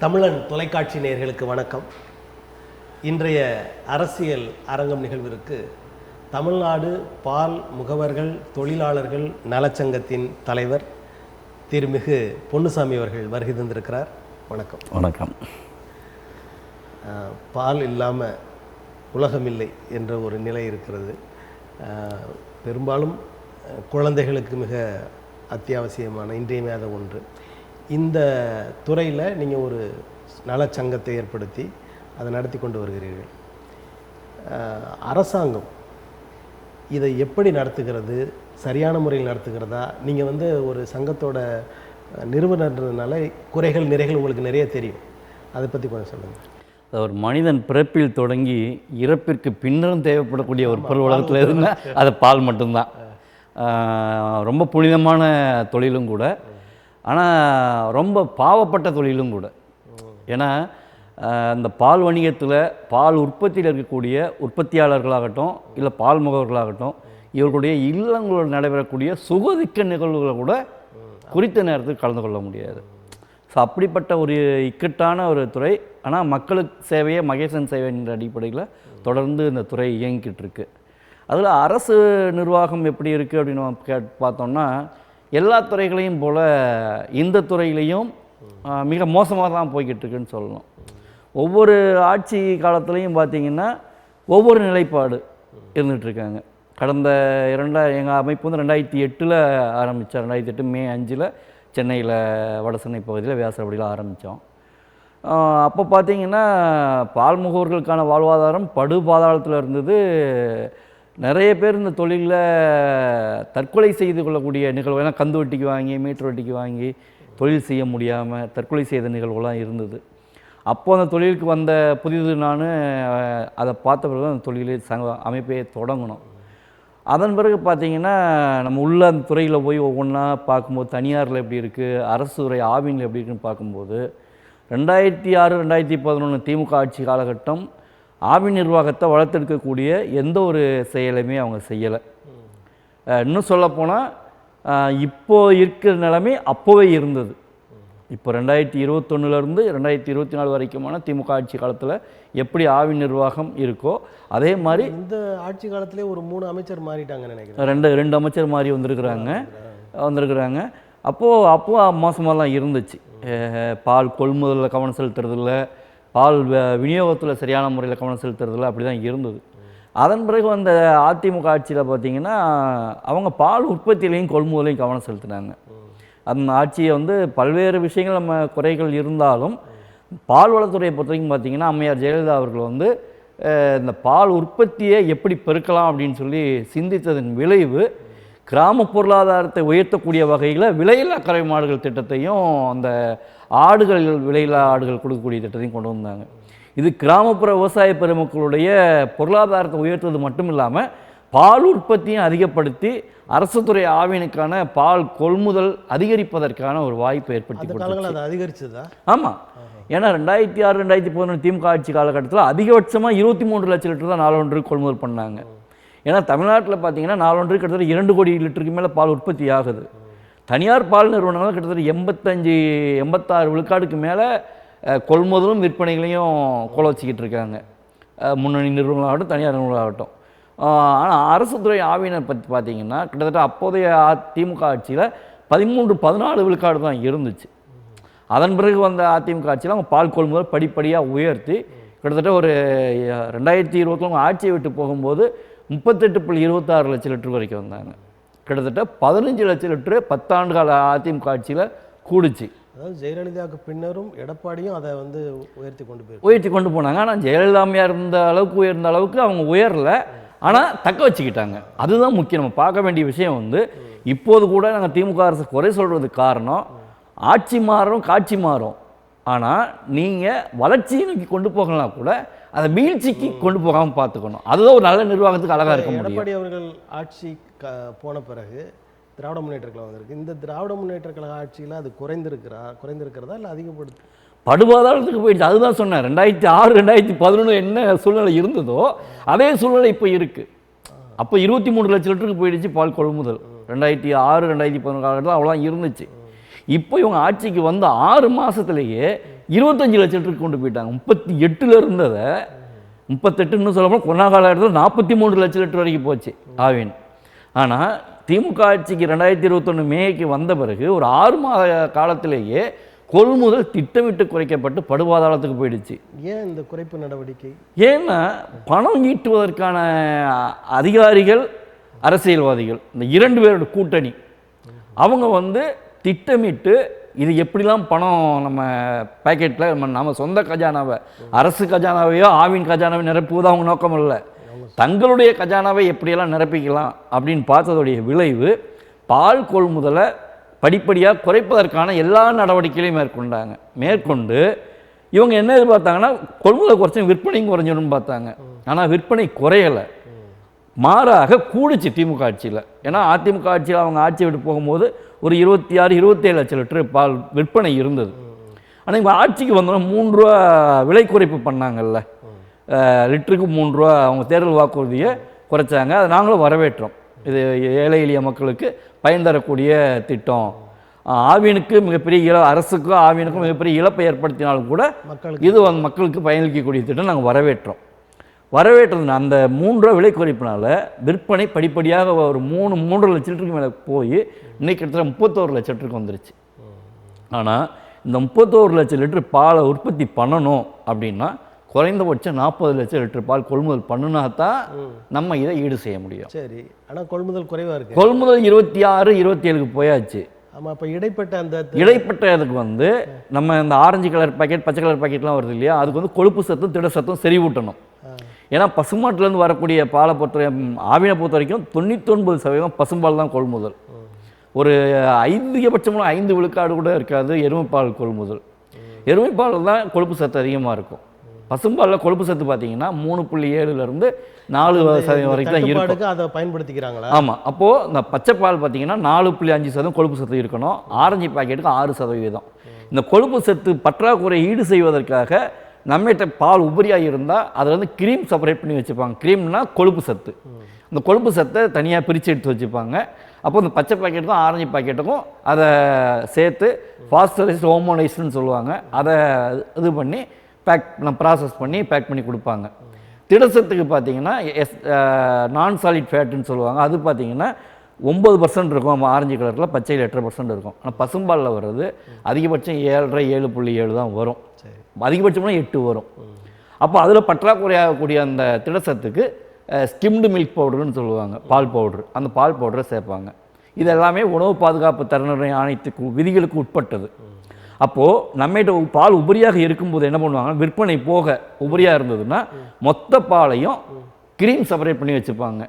தமிழன் தொலைக்காட்சி நேயர்களுக்கு வணக்கம். இன்றைய அரசியல் அரங்கம் நிகழ்விற்கு தமிழ்நாடு பால் முகவர்கள் தொழிலாளர்கள் நலச்சங்கத்தின் தலைவர் திருமிகு பொன்னுசாமி அவர்கள் வருகை தந்திருக்கிறார். வணக்கம். வணக்கம். பால் இல்லாமல் உலகமில்லை என்ற ஒரு நிலை இருக்கிறது. பெரும்பாலும் குழந்தைகளுக்கு மிக அத்தியாவசியமான இன்றியமையாத ஒன்று. இந்த துறையில் நீங்கள் ஒரு நலச்சங்கத்தை ஏற்படுத்தி அதை நடத்தி கொண்டு வருகிறீர்கள். அரசாங்கம் இதை எப்படி நடத்துகிறது, சரியான முறையில் நடத்துகிறதா? நீங்கள் ஒரு சங்கத்தோட நிறுவனன்றதுனால குறைகள் நிறைகள் உங்களுக்கு நிறைய தெரியும். அதை பற்றி கொஞ்சம் சொல்லுங்கள். ஒரு மனிதன் பிறப்பில் தொடங்கி இறப்பிற்கு பின்னரும் தேவைப்படக்கூடிய ஒரு பொருள் உலகத்தில் எதுன்னா அது பால் மட்டும்தான். ரொம்ப புனிதமான தொழிலும் கூட, ஆனால் ரொம்ப பாவப்பட்ட தொழிலும் கூட. ஏன்னா இந்த பால் வணிகத்தில் பால் உற்பத்தியில் இருக்கக்கூடிய உற்பத்தியாளர்களாகட்டும் இல்லை பால் முகவர்களாகட்டும் இவர்களுடைய இல்லங்களோடு நடைபெறக்கூடிய சுகதிக்க நிகழ்வுகளை கூட குறித்த நேரத்துக்கு கலந்து கொள்ள முடியாது. ஸோ அப்படிப்பட்ட ஒரு இக்கட்டான ஒரு துறை. ஆனால் மக்களுக்கு சேவையை மகேசன் சேவை என்ற அடிப்படையில் தொடர்ந்து இந்த துறை இயங்கிக்கிட்டு இருக்கு. அதில் அரசு நிர்வாகம் எப்படி இருக்குது அப்படின்னு நம்ம பார்த்தோம்னா எல்லா துறைகளையும் போல் இந்த துறையிலையும் மிக மோசமாக தான் போய்கிட்டு இருக்குன்னு சொல்லணும். ஒவ்வொரு ஆட்சி காலத்துலேயும் பார்த்திங்கன்னா ஒவ்வொரு நிலைப்பாடு இருந்துகிட்ருக்காங்க. கடந்த எங்கள் அமைப்பு 2008 ஆரம்பித்தோம். 2008 மே 5 சென்னையில் வடசென்னை பகுதியில் வியாசரபடியில் ஆரம்பித்தோம். அப்போ பார்த்திங்கன்னா பால் முகவர்களுக்கான வாழ்வாதாரம் படுபாதாளத்தில் இருந்தது. நிறைய பேர் இந்த தொழிலில் தற்கொலை செய்து கொள்ளக்கூடிய நிகழ்வு, ஏன்னா கந்து வட்டிக்கு வாங்கி மீட்டர் வட்டிக்கு வாங்கி தொழில் செய்ய முடியாமல் தற்கொலை செய்த நிகழ்வுலாம் இருந்தது. அப்போது அந்த தொழிலுக்கு வந்த புதிது நான் அதை பார்த்த பிறகு அந்த தொழிலை அமைப்பை தொடங்கணும். அதன் பிறகு பார்த்திங்கன்னா நம்ம உள்ள அந்த துறையில் போய் ஒவ்வொன்றா பார்க்கும்போது தனியாரில் எப்படி இருக்குது, அரசு துறை ஆவினில் எப்படி இருக்குன்னு பார்க்கும்போது 2006 2011 திமுக ஆட்சி காலகட்டம் ஆவின் நிர்வாகத்தை வளர்த்தெடுக்கக்கூடிய எந்த ஒரு செயலுமே அவங்க செய்யலை. இன்னும் சொல்லப்போனால் இப்போது இருக்கிற நிலைமை அப்போவே இருந்தது. இப்போ 2021 2024 வரைக்குமான திமுக ஆட்சி காலத்தில் எப்படி ஆவின் நிர்வாகம் இருக்கோ அதே மாதிரி இந்த ஆட்சி காலத்திலே ஒரு 3 அமைச்சர் மாறிட்டாங்கன்னு நினைக்கிறேன். ரெண்டு அமைச்சர் மாறி வந்திருக்கிறாங்க. அப்போது மோசமாகலாம் இருந்துச்சு. பால் கொள்முதலில் கவனம் செலுத்துறதில்ல, பால் விநியோகத்தில் சரியான முறையில் கவனம் செலுத்துறதில்ல, அப்படி தான் இருந்தது. அதன் பிறகு அந்த அதிமுக ஆட்சியில் பார்த்திங்கன்னா அவங்க பால் உற்பத்தியிலையும் கொள்முதலையும் கவனம் செலுத்தினாங்க. அந்த ஆட்சியை பல்வேறு விஷயங்கள் நம்ம குறைகள் இருந்தாலும் பால் வளத்துறையை பொறுத்த வரைக்கும் பார்த்திங்கன்னா அம்மையார் ஜெயலலிதா அவர்கள் இந்த பால் உற்பத்தியை எப்படி பெருக்கலாம் அப்படின்னு சொல்லி சிந்தித்ததன் விளைவு கிராம பொருளாதாரத்தை உயர்த்தக்கூடிய வகையில் விலையில்லா கறவை மாடுகள் திட்டத்தையும் அந்த ஆடுகள் விலையில்லா ஆடுகள் கொடுக்கக்கூடிய திட்டத்தையும் கொண்டு வந்தாங்க. இது கிராமப்புற விவசாய பெருமக்களுடைய பொருளாதாரத்தை உயர்த்துவது மட்டும் இல்லாமல் பால் உற்பத்தியும் அதிகப்படுத்தி அரசு துறை ஆவினுக்கான பால் கொள்முதல் அதிகரிப்பதற்கான ஒரு வாய்ப்பை ஏற்படுத்தி அதிகரிச்சதா? ஆமாம். ஏன்னா 2006 2011 திமுக ஆட்சி காலகட்டத்தில் அதிகபட்சமாக 23 லட்சம் லிட்டர் தான் நாளொன்றுக்கு கொள்முதல் பண்ணாங்க. ஏன்னா தமிழ்நாட்டில் பார்த்தீங்கன்னா நாளொன்றுக்கு கிட்டத்தட்ட 2 கோடி லிட்டருக்கு மேலே பால் உற்பத்தி ஆகுது. தனியார் பால் நிறுவனங்கள் கிட்டத்தட்ட 85-86 விழுக்காடுக்கு மேலே கொள்முதலும் விற்பனைகளையும் கொலை வச்சுக்கிட்டு இருக்காங்க. முன்னணி நிறுவனங்களாகட்டும் தனியார் நிறுவனங்களாகட்டும். ஆனால் அரசு துறை ஆவியினர் பற்றி பார்த்திங்கன்னா கிட்டத்தட்ட அப்போதைய திமுக ஆட்சியில் 13-14 விழுக்காடு தான் இருந்துச்சு. அதன் பிறகு வந்த அதிமுக ஆட்சியில் அவங்க பால் கொள்முதல் படிப்படியாக உயர்த்தி கிட்டத்தட்ட ஒரு 2020 ஆட்சியை விட்டு போகும்போது 38.26 லட்சம் லிட்டர் வரைக்கும் வந்தாங்க. கிட்டத்தட்ட 15 லட்சம் லிட்டரு 10 ஆண்டு கால அதிமுக ஆட்சியில் கூடுச்சு. அதாவது ஜெயலலிதாவுக்கு பின்னரும் எடப்பாடியும் அதை உயர்த்தி கொண்டு போனாங்க. ஆனால் ஜெயலலிதா உயர்ந்த அளவுக்கு அவங்க உயரலை, ஆனால் தக்க வச்சுக்கிட்டாங்க. அதுதான் முக்கியம். நம்ம பார்க்க வேண்டிய விஷயம் இப்போது கூட நாங்கள் திமுக அரசு குறை சொல்கிறதுக்கு காரணம் ஆட்சி மாறும் காட்சி மாறும், ஆனால் நீங்கள் வளர்ச்சியை நோக்கி கொண்டு போகலாம் கூட அதை வீழ்ச்சிக்கு கொண்டு போகாமல் பார்த்துக்கணும். அதுதான் ஒரு நல்ல நிர்வாகத்துக்கு அழகாக இருக்க முடியும். எடப்பாடி அவர்கள் ஆட்சி போன பிறகு திராவிட முன்னேற்ற கழகம் வந்திருக்கு. இந்த திராவிட முன்னேற்ற கழக ஆட்சியில் அது குறைந்திருக்கிறதா இல்லை அதிகப்படுத்து? படுபாதாளத்துக்கு போயிடுச்சு. அதுதான் சொன்னேன். 2006 2011 என்ன சூழ்நிலை இருந்ததோ அதே சூழ்நிலை இப்போ இருக்குது. அப்போ 23 லட்சம் லிட்டருக்கு போயிடுச்சு பால் கொள்முதல். 2006 2011 காலகட்டத்தில் அவ்வளோதான் இருந்துச்சு. இப்போ இவங்க ஆட்சிக்கு வந்து 6 மாதத்துலேயே 25 லட்சம் லிட்டருக்கு கொண்டு போயிட்டாங்க. 38ல் இருந்ததை 38 சொல்லப்போனால் கொரோனா காலகட்டத்தில் 43 லட்சம் லிட்டர் வரைக்கும் போச்சு ஆவின். ஆனால் திமுக ஆட்சிக்கு 2021 மேக்கு வந்த பிறகு ஒரு 6 மாத காலத்திலேயே கொள்முதல் திட்டமிட்டு குறைக்கப்பட்டு படுபாதாளத்துக்கு போயிடுச்சு. ஏன் இந்த குறைப்பு நடவடிக்கை? ஏன்னா பணம் ஈட்டுவதற்கான அதிகாரிகள், அரசியல்வாதிகள், இந்த 2 பேரோட கூட்டணி, அவங்க வந்து திட்டமிட்டு இது எப்படிலாம் பணம் நம்ம பேக்கெட்டில் நம்ம சொந்த கஜானாவை, அரசு கஜானாவையோ ஆவின் கஜானாவை நிரப்புவதோ அவங்க நோக்கம் இல்லை, தங்களுடைய கஜானாவை எப்படியெல்லாம் நிரப்பிக்கலாம் அப்படின்னு பார்த்ததுடைய விளைவு பால் கொள்முதலை படிப்படியாக குறைப்பதற்கான எல்லா நடவடிக்கைகளையும் மேற்கொண்டு இவங்க என்ன எதிர்பார்த்தாங்கன்னா கொள்முதல் குறைச்சி விற்பனையும் குறைஞ்சிடும்னு பார்த்தாங்க. ஆனால் விற்பனை குறையலை, மாறாக கூடுச்சு திமுக ஆட்சியில். ஏன்னா அதிமுக ஆட்சியில் அவங்க ஆட்சி விட்டு போகும்போது ஒரு 26-27 லட்சம் லிட்டர் பால் விற்பனை இருந்தது. ஆனால் இவங்க ஆட்சிக்கு வந்தோன்னா 3 ரூபா விலை குறைப்பு பண்ணாங்கல்ல, லிட்டருக்கு 3 ரூபா அவங்க தேர்தல் வாக்குறுதியை குறைச்சாங்க. அதை நாங்களும் வரவேற்றோம். இது ஏழை எளிய மக்களுக்கு பயன் தரக்கூடிய திட்டம். ஆவினுக்கு மிகப்பெரிய அரசுக்கும் ஆவினுக்கும் மிகப்பெரிய இழப்பை ஏற்படுத்தினாலும் கூட இது மக்களுக்கு பயனளிக்கக்கூடிய திட்டம் நாங்கள் வரவேற்றது. அந்த 3 ரூபா விலை குறைப்பினால விற்பனை படிப்படியாக ஒரு 3.5 லட்சம் லிட்டருக்கு மேலே போய் இன்றைக்கி கிட்டத்தட்ட 31 லட்சம் லிட்டருக்கு வந்துருச்சு. ஆனால் இந்த 31 லட்சம் லிட்டர் பாலை உற்பத்தி பண்ணணும் அப்படின்னா குறைந்தபட்சம் 40 லட்சம் லிட்டர் பால் கொள்முதல் பண்ணுனா தான் நம்ம இதை ஈடு செய்ய முடியும். சரி, ஆனால் கொள்முதல் குறைவாக இருக்குது. கொள்முதல் 26-27க்கு போயாச்சு. ஆமாம், இப்போ இடைப்பட்ட அதுக்கு வந்து நம்ம இந்த ஆரஞ்சு கலர் பாக்கெட், பச்சை கலர் பாக்கெட்லாம் வருது இல்லையா, அதுக்கு வந்து கொழுப்பு சத்தும் திட சத்தும் செறிவூட்டணும். ஏன்னா பசுமாட்டிலேருந்து வரக்கூடிய பாலை ஆவினை பொறுத்த வரைக்கும் 99% பசும்பால் தான் கொள்முதல். ஒரு அதிகபட்சமான 5 விழுக்காடு கூட இருக்காது எருமைப்பால் கொள்முதல். எருமைப்பால் தான் கொழுப்பு சத்து அதிகமாக இருக்கும். பசும்பாலில் கொழுப்பு சத்து பார்த்தீங்கன்னா 3.7லேருந்து 4% வரைக்கும் தான் இருக்கும். அதை பயன்படுத்திக்கிறாங்களா? ஆமாம். அப்போது இந்த பச்சை பால் பார்த்தீங்கன்னா 4.5% கொழுப்பு சத்து இருக்கணும். ஆரஞ்சு பாக்கெட்டுக்கு 6%. இந்த கொழுப்பு சத்து பற்றாக்குறை ஈடு செய்வதற்காக நம்மகிட்ட பால் உபரியாக இருந்தால் அதில் வந்து க்ரீம் செப்பரேட் பண்ணி வச்சுப்பாங்க. க்ரீம்னா கொழுப்பு சத்து. இந்த கொழுப்பு சத்தை தனியாக பிரித்து எடுத்து வச்சுப்பாங்க. அப்போ இந்த பச்சை பாக்கெட்டுக்கும் ஆரஞ்சு பாக்கெட்டுக்கும் அதை சேர்த்து பாஸ்டரைஸ்ட் ஹோமோனைஸ்டுன்னு சொல்லுவாங்க. அதை இது பண்ணி ப்ராசஸ் பண்ணி பேக் பண்ணி கொடுப்பாங்க. திடசத்துக்கு பார்த்தீங்கன்னா நான் சாலிட் ஃபேட்டுன்னு சொல்லுவாங்க. அது பார்த்தீங்கன்னா 9% இருக்கும் ஆரஞ்சு கலரில், பச்சையில் 8% இருக்கும். ஆனால் பசும்பாலில் வர்றது அதிகபட்சம் 7.5 7.7 தான் வரும், அதிகபட்சம்னா 8 வரும். அப்போ அதில் பற்றாக்குறையாகக்கூடிய அந்த திடசத்துக்கு ஸ்கிம்டு மில்க் பவுடர்னு சொல்லுவாங்க, பால் பவுட்ரு. அந்த பால் பவுடரை சேர்ப்பாங்க. இது எல்லாமே உணவு பாதுகாப்பு தரநிலை ஆணையத்துக்கு விதிகளுக்கு உட்பட்டது. அப்போது நம்மகிட்ட பால் உபரியாக இருக்கும்போது என்ன பண்ணுவாங்கன்னா, விற்பனை போக உபரியாக இருந்ததுன்னா மொத்த பாலையும் க்ரீம் செப்பரேட் பண்ணி வச்சுப்பாங்க.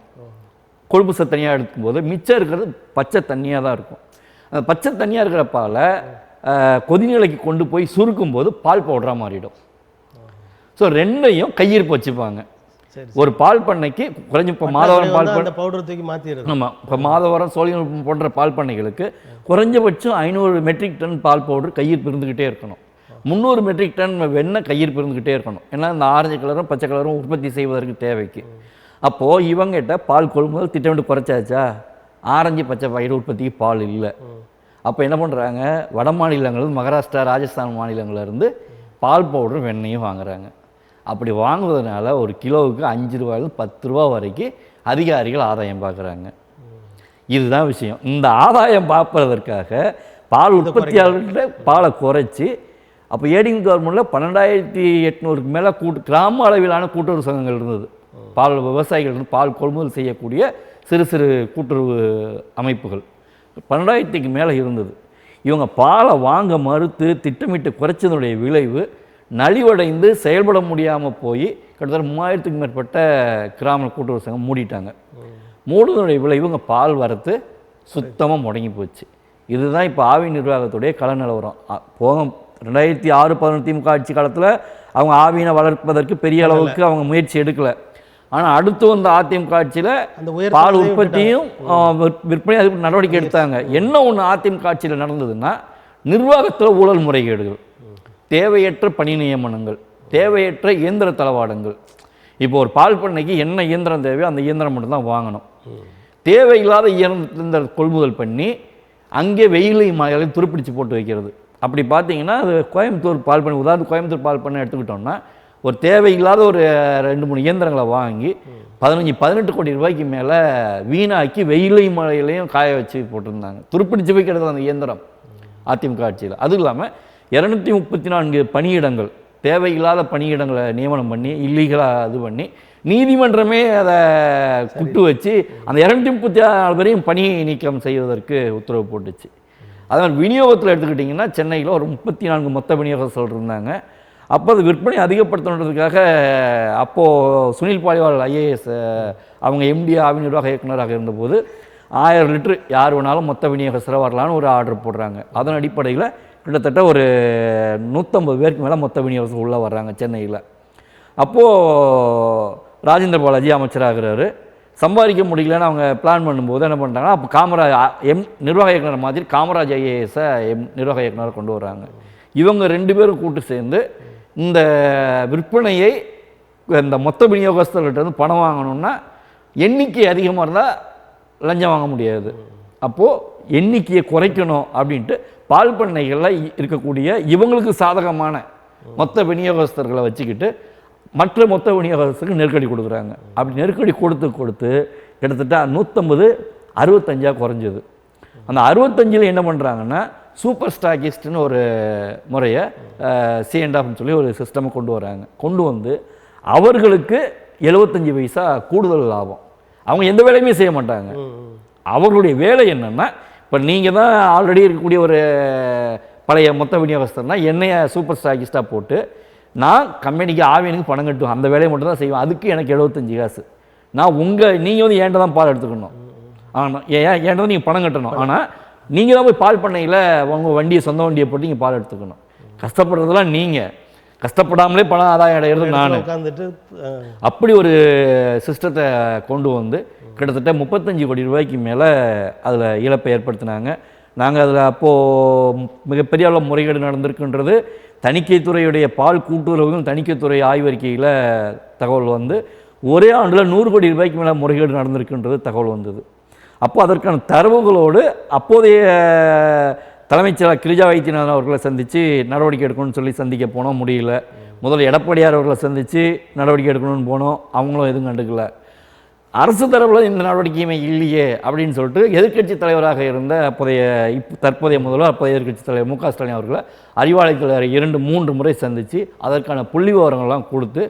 கொழுப்பு சத்து தனியாக எடுக்கும்போது மிச்சம் இருக்கிறது பச்சை தண்ணியாக தான் இருக்கும். அந்த பச்சை தண்ணியாக இருக்கிற பாலை கொதிநிலைக்கு கொண்டு போய் சுருக்கும்போது பால் பவுடராக மாறிடும். ஸோ ரெண்டையும் கையிருப்பு வச்சுப்பாங்க. ஒரு பால் பண்ணைக்கு குறைஞ்ச இப்போ மாதவரம் பால் பண்ணை பவுடர் தூக்கி மாற்றிடுது. ஆமாம், இப்போ மாதவரம் சோழியம் போன்ற பால் பண்ணைகளுக்கு குறைஞ்சபட்சம் 500 மெட்ரிக் டன் பால் பவுடர் கையிருப்பு இருந்துக்கிட்டே இருக்கணும். 300 மெட்ரிக் டன் வெண்ணெய் கையிருப்பு இருந்துக்கிட்டே இருக்கணும். ஏன்னா இந்த ஆரஞ்சு கலரும் பச்சை கலரும் உற்பத்தி செய்வதற்கு தேவைக்கு. அப்போது இவங்ககிட்ட பால் கொள்முதல் திட்டமிட்டு குறைச்சாச்சா, ஆரஞ்சு பச்சை பாக்கெட் உற்பத்திக்கு பால் இல்லை. அப்போ என்ன பண்ணுறாங்க, வட மாநிலங்கள் மகாராஷ்டிரா ராஜஸ்தான் மாநிலங்கள்லேருந்து பால் பவுடர் வெண்ணையும் வாங்குறாங்க. அப்படி வாங்குவதனால ஒரு கிலோவுக்கு 5 ரூபாயிலிருந்து 10 ரூபா வரைக்கும் அதிகாரிகள் ஆதாயம் பார்க்குறாங்க. இதுதான் விஷயம். இந்த ஆதாயம் பார்ப்பதற்காக பால் உற்பத்தியாளர்கிட்ட பாலை குறைச்சி, அப்போ ஏடிஎம் கவர்மெண்ட்டில் 12,800க்கு மேலே கிராம அளவிலான கூட்டுறவு சங்கங்கள் இருந்தது. பால் விவசாயிகள் இருந்து பால் கொள்முதல் செய்யக்கூடிய சிறு சிறு கூட்டுறவு அமைப்புகள் 12,000க்கு மேலே இருந்தது. இவங்க பாலை வாங்க மறுத்து திட்டமிட்டு குறைச்சதனுடைய விளைவு நலிவடைந்து செயல்பட முடியாமல் போய் கிட்டத்தட்ட 3000க்கு மேற்பட்ட கிராம கூட்டுறவு சங்கம் மூடிட்டாங்க. மூடுதனுடைய விளைவு இவங்க பால் வரத்து சுத்தமாக முடங்கி போச்சு. இதுதான் இப்போ ஆவி நிர்வாகத்துடைய கள நிலவரம். போக 2006-11 திமுக ஆட்சி காலத்தில் அவங்க ஆவியினை வளர்ப்பதற்கு பெரிய அளவுக்கு அவங்க முயற்சி எடுக்கலை. ஆனால் அடுத்து வந்த அதிமுக ஆட்சியில் பால் உற்பத்தியும் விற்பனை அதுக்கு நடவடிக்கை எடுத்தாங்க. என்ன ஒன்று அதிமுக ஆட்சியில் நடந்ததுன்னா, நிர்வாகத்தில் ஊழல் முறைகேடுகள், தேவையற்ற பணி நியமனங்கள், தேவையற்ற இயந்திர தளவாடங்கள். இப்போ ஒரு பால் பண்ணைக்கு என்ன இயந்திரம் தேவையோ அந்த இயந்திரம் மட்டும்தான் வாங்கணும். தேவையில்லாத இயந்திர கொள்முதல் பண்ணி அங்கே வெயிலையும் மழையிலையும் துருப்பிடிச்சு போட்டு வைக்கிறது. அப்படி பார்த்தீங்கன்னா அது கோயம்புத்தூர் பால் பண்ணை, உதாரணத்துக்கு கோயம்புத்தூர் பால் பண்ணை எடுத்துக்கிட்டோம்னா ஒரு தேவையில்லாத ஒரு 2-3 இயந்திரங்களை வாங்கி 15-18 கோடி ரூபாய்க்கு மேலே வீணாக்கி வெயிலையும் மழையிலையும் காய வச்சு போட்டிருந்தாங்க. துருப்பிடிச்சு வைக்கிறது அந்த இயந்திரம் அதிமுக ஆட்சியில். அதுவும் இல்லாமல் 234 பணியிடங்கள், தேவையில்லாத பணியிடங்களை நியமனம் பண்ணி இல்லீகலாக இது பண்ணி நீதிமன்றமே அதை குட்டு வச்சு அந்த 234 பேரையும் பணி நீக்கம் செய்வதற்கு உத்தரவு போட்டுச்சு. அதனால் விநியோகத்தில் எடுத்துக்கிட்டிங்கன்னா சென்னையில் ஒரு 34 மொத்த விநியோகஸ்தர்கள் இருந்தாங்க. அப்போ அது விற்பனை அதிகப்படுத்தணுன்றதுக்காக அப்போது சுனில் பாலிவால் ஐஏஎஸ் அவங்க எம்டி ஆவின் நிர்வாக இயக்குநராக இருந்தபோது 1000 லிட்டரு யார் வேணாலும் மொத்த விநியோகஸ்தராக வரலான்னு ஒரு ஆர்டர் போடுறாங்க. அதன் அடிப்படையில் கிட்டத்தட்ட ஒரு 150 பேருக்கு மேலே மொத்த விநியோகஸ்தர் உள்ளே வர்றாங்க சென்னையில். அப்போது ராஜேந்திர பாலாஜி அமைச்சராகிறாரு. சம்பாதிக்க முடியலன்னு அவங்க பிளான் பண்ணும்போது என்ன பண்ணுறாங்கன்னா, அப்போ காமராஜ் நிர்வாக இயக்குனர் மாதிரி காமராஜ் ஐஏஎஸை நிர்வாக இயக்குனரை கொண்டு வர்றாங்க. இவங்க 2 பேரும் கூட்டு சேர்ந்து இந்த விற்பனையை இந்த மொத்த விநியோகஸ்தர்கிட்ட வந்து பணம் வாங்கணும்னா எண்ணிக்கை அதிகமாக இருந்தால் லஞ்சம் வாங்க முடியாது. அப்போது எண்ணிக்கையை குறைக்கணும் அப்படின்ட்டு பால் பண்ணைகளில் இருக்கக்கூடிய இவங்களுக்கு சாதகமான மொத்த விநியோகஸ்தர்களை வச்சுக்கிட்டு மற்ற மொத்த விநியோகஸ்தருக்கு நெருக்கடி கொடுக்குறாங்க. அப்படி நெருக்கடி கொடுத்து கிட்டத்தட்ட 150 65 குறைஞ்சது. அந்த 65 என்ன பண்ணுறாங்கன்னா சூப்பர் ஸ்டாக்கிஸ்ட்னு ஒரு முறையை C&Fன்னு சொல்லி ஒரு சிஸ்டமை கொண்டு வராங்க. கொண்டு வந்து அவர்களுக்கு 75 பைசா கூடுதல் லாபம். அவங்க எந்த வேலையுமே செய்ய மாட்டாங்க. அவர்களுடைய வேலை என்னென்னா, இப்போ நீங்கள் தான் ஆல்ரெடி இருக்கக்கூடிய ஒரு பழைய மொத்த விநியோகஸ்தர்னா என்னைய சூப்பர் ஸ்டாக்கிஸ்டாக போட்டு நான் கம்பெனிக்கு ஆவியனுக்கு பணம் கட்டுவேன், அந்த வேலையை மட்டும் தான் செய்வேன். அதுக்கு எனக்கு 75 காசு. நான் நீங்கள் வந்து ஏன்ட்ட தான் பால் எடுத்துக்கணும். ஆனால் ஏன்ட்ட தான் நீங்கள் பணம் கட்டணும். ஆனால் நீங்கள் தான் போய் பால் பண்ணையில் உங்கள் வண்டியை சொந்த வண்டியை போட்டு நீங்கள் பால் எடுத்துக்கணும். கஷ்டப்படுறதெல்லாம் நீங்கள், கஷ்டப்படாமலே பணம் ஆதாயம் அடைகிறது நான். அப்படி ஒரு சிஸ்டத்தை கொண்டு வந்து கிட்டத்தட்ட 35 கோடி ரூபாய்க்கு மேலே அதில் இழப்பை ஏற்படுத்தினாங்க. நாங்கள் அதில் அப்போது மிகப்பெரிய அளவு முறைகேடு நடந்திருக்குன்றது தணிக்கைத்துறையுடைய பால் கூட்டுறவுகள் தணிக்கைத்துறை ஆய்வறிக்கையில் தகவல் வந்து ஒரே ஆண்டில் 100 கோடி ரூபாய்க்கு மேலே முறைகேடு நடந்திருக்குன்றது தகவல் வந்தது. அப்போ அதற்கான தரவுகளோடு அப்போதைய தலைமைச் செயலர் கிரிஜா வைத்தியநாதன் அவர்களை சந்தித்து நடவடிக்கை எடுக்கணும்னு சொல்லி சந்திக்க போனோம், முடியல. முதல்ல எடப்பாடியார் அவர்களை சந்தித்து நடவடிக்கை எடுக்கணும்னு போனோம், அவங்களும் எதுவும் கண்டுக்கல. அரசு தரப்பில் இந்த நடவடிக்கையுமே இல்லையே அப்படின்னு சொல்லிட்டு எதிர்க்கட்சி தலைவராக இருந்த தற்போதைய முதல்வர் அப்போதைய எதிர்க்கட்சி தலைவர் மு.க. ஸ்டாலின் அவர்களை அறிவாலயத்தில் 2-3 முறை சந்தித்து அதற்கான புள்ளி விவரங்கள்லாம் கொடுத்து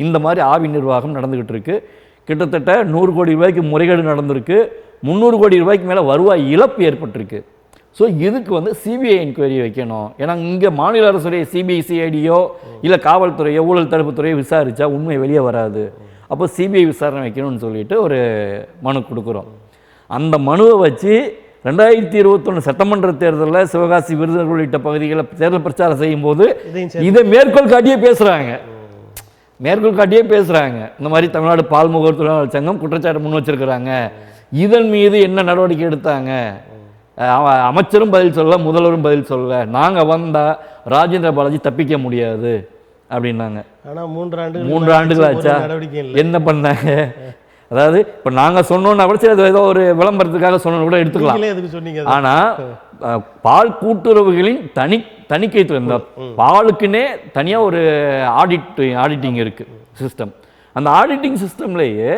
இந்த மாதிரி ஆவி நிர்வாகம் நடந்துக்கிட்டு இருக்குது, கிட்டத்தட்ட 100 கோடி ரூபாய்க்கு முறைகேடு நடந்திருக்கு, 300 கோடி ரூபாய்க்கு மேலே வருவாய் இழப்பு ஏற்பட்டிருக்கு. ஸோ இதுக்கு வந்து சிபிஐ என்கொயரி வைக்கணும். ஏன்னா இங்கே மாநில அரசுடைய சிபிஐ சிஐடியோ இல்லை காவல்துறையோ ஊழல் தடுப்புத்துறையோ விசாரித்தா உண்மை வெளியே வராது. அப்போ சிபிஐ விசாரணை வைக்கணும்னு சொல்லிட்டு ஒரு மனு கொடுக்குறோம். அந்த மனுவை வச்சு 2021 சட்டமன்ற தேர்தலில் சிவகாசி விருதுநகர் உள்ளிட்ட பகுதிகளில் தேர்தல் பிரச்சாரம் செய்யும்போது இதை மேற்கோள் காட்டியே பேசுகிறாங்க. இந்த மாதிரி தமிழ்நாடு பால் முகவர் தொழிலாளர் சங்கம் குற்றச்சாட்டு முன் வச்சிருக்கிறாங்க, இதன் மீது என்ன நடவடிக்கை எடுத்தாங்க, அமைச்சரும் பதில் சொல்ல, முதல்வரும் பதில் சொல்ல, நாங்கள் வந்தால் ராஜேந்திர பாலாஜி தப்பிக்க முடியாது அப்படின்னாங்க. ஆனால் 3 ஆண்டுகள் ஆச்சா, என்ன பண்ணாங்க? அதாவது இப்போ நாங்கள் சொன்னோன்னா கூட சரி, ஏதோ ஒரு விளம்பரத்துக்காக சொன்னோன்னு கூட எடுத்துக்கலாம். ஆனால் பால் கூட்டுறவுகளின் தணிக்கைத்துறை, இந்த பாலுக்குன்னே தனியாக ஒரு ஆடிட்டிங் இருக்குது சிஸ்டம். அந்த ஆடிட்டிங் சிஸ்டம்லேயே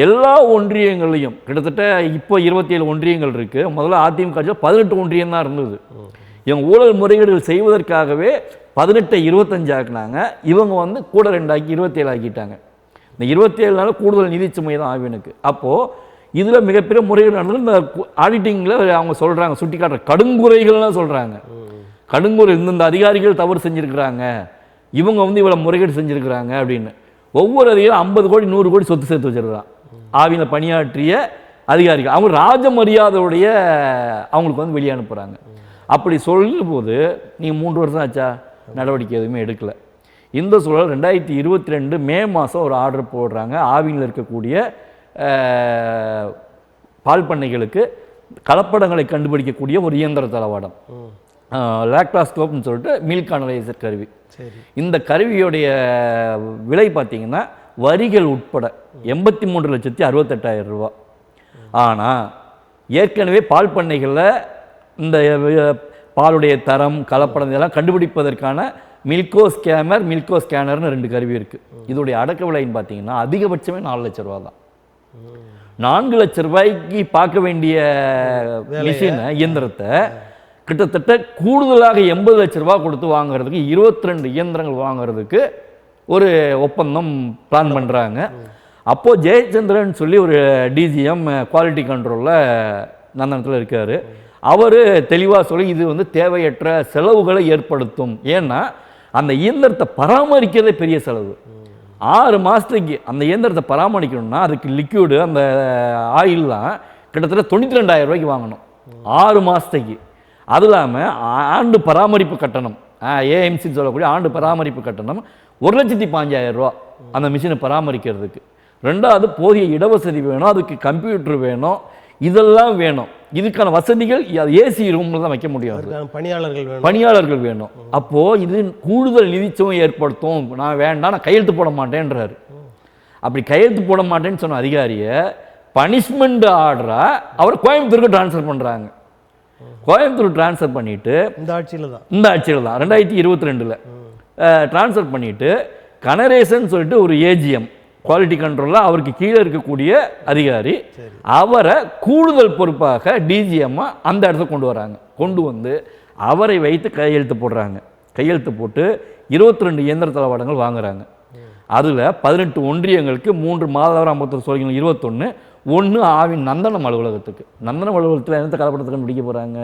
எல்லா ஒன்றியங்களையும் கிட்டத்தட்ட இப்போ 27 ஒன்றியங்கள் இருக்குது. முதல்ல அதிமுக 18 ஒன்றியம் தான் இருந்தது. இவங்க ஊழல் முறைகேடுகள் செய்வதற்காகவே 18 25 ஆக்குனாங்க. இவங்க வந்து கூட 2 ஆக்கி 27 ஆக்கிட்டாங்க. இந்த 27 நாள் கூடுதல் நிதி சுமை தான் ஆவினுக்கு. அப்போது இதில் மிகப்பெரிய முறைகேடு நடந்தது. இந்த ஆடிட்டிங்கில் அவங்க சொல்கிறாங்க, சுட்டி காட்டுற கடுங்குறைகள்லாம் சொல்கிறாங்க. கடுங்குறை இந்த அதிகாரிகள் தவறு செஞ்சுருக்கிறாங்க, இவங்க வந்து இவ்வளோ முறைகேடு செஞ்சுருக்கிறாங்க அப்படின்னு. ஒவ்வொரு அதிகாரியும் 50 கோடி 100 கோடி சொத்து சேர்த்து வச்சிருக்கிறான். ஆவியில் பணியாற்றிய அதிகாரிகள் அவங்க ராஜ மரியாதையுடைய அவங்களுக்கு வந்து வெளியே அனுப்புகிறாங்க. அப்படி சொல்லும் போது நீங்கள் 3 வருஷம் ஆச்சா, நடவடிக்கை எதுவுமே எடுக்கலை. இந்த சூழல் 2022 மே மாதம் ஒரு ஆர்டர் போடுறாங்க. ஆவியில் இருக்கக்கூடிய பால் பண்ணைகளுக்கு கலப்படங்களை கண்டுபிடிக்கக்கூடிய ஒரு இயந்திர தளவாடம், லாக்டாஸ்கோப்னு சொல்லிட்டு மில்க் அனலைசர் கருவி. இந்த கருவியோடைய விலை பார்த்தீங்கன்னா வரிகள் உட்பட 83,68,000 ரூபா. ஆனால் ஏற்கனவே பால் பண்ணைகளில் இந்த பாலுடைய தரம் கலப்படம் இதெல்லாம் கண்டுபிடிப்பதற்கான மில்கோ ஸ்கேனர்னு 2 கருவி இருக்குது. இதோடைய அடக்க விலைன்னு பார்த்தீங்கன்னா அதிகபட்சமே 4 லட்ச ரூபா தான். 4 லட்ச ரூபாய்க்கு பார்க்க வேண்டிய மிஷினை இயந்திரத்தை கிட்டத்தட்ட கூடுதலாக 80 லட்ச ரூபா கொடுத்து வாங்குறதுக்கு 22 இயந்திரங்கள் வாங்குறதுக்கு ஒரு ஒப்பந்தம் பிளான் பண்ணுறாங்க. அப்போது ஜெயச்சந்திரன் சொல்லி ஒரு டிஜிஎம் குவாலிட்டி கண்ட்ரோலில் நந்தனத்தில் இருக்கார். அவர் தெளிவாக சொல்லி இது வந்து தேவையற்ற செலவுகளை ஏற்படுத்தும். ஏன்னா அந்த இயந்திரத்தை பராமரிக்கிறதே பெரிய செலவு. 6 மாதத்துக்கு அந்த இயந்திரத்தை பராமரிக்கணும்னா அதுக்கு லிக்யூடு அந்த ஆயில்லாம் கிட்டத்தட்ட 92,000 ரூபாய்க்கு வாங்கணும் 6 மாதத்துக்கு. அது இல்லாமல் ஆண்டு பராமரிப்பு கட்டணம் ஏஎம்சின்னு சொல்லக்கூடிய ஆண்டு பராமரிப்பு கட்டணம் 1,15,000 ரூபா அந்த மிஷினை பராமரிக்கிறதுக்கு. 2வது போதிய இடவசதி வேணும், அதுக்கு கம்ப்யூட்டர் வேணும், இதெல்லாம் வேணும். இதுக்கான வசதிகள் ஏசி ரூமில் தான் வைக்க முடியாது, பணியாளர்கள் வேணும். அப்போது இது கூடுதல் நிதிச்சுமை ஏற்படுத்தும். நான் வேண்டாம், நான் கையெழுத்து போட மாட்டேன்றாரு. அப்படி கையெழுத்து போட மாட்டேன்னு சொன்ன அதிகாரியை பனிஷ்மெண்ட் ஆர்டராக அவர் கோயம்புத்தூருக்கு ட்ரான்ஸ்ஃபர் பண்ணுறாங்க. கோயம்புத்தூர் ட்ரான்ஸ்ஃபர் பண்ணிவிட்டு இந்த ஆட்சியில் தான் 2022 ட்ரான்ஸ்ஃபர் பண்ணிவிட்டு கனரேசன் சொல்லிட்டு ஒரு ஏஜிஎம் குவாலிட்டி கண்ட்ரோலில் அவருக்கு கீழே இருக்கக்கூடிய அதிகாரி அவரை கூடுதல் பொறுப்பாக டிஜிஎம்மாக அந்த இடத்துக்கு கொண்டு வராங்க. கொண்டு வந்து அவரை வைத்து கையெழுத்து போடுறாங்க. கையெழுத்து போட்டு 22 இயந்திர தளவாடங்கள் வாங்குறாங்க. அதில் 18 ஒன்றியங்களுக்கு 3 மாதவரம் 51 சோழிகள் 21 1 ஆவின் நந்தனம் அலுவலகத்துக்கு. நந்தனம் அலுவலகத்தில் எந்த கலப்படத்துக்கு முடிக்க போகிறாங்க?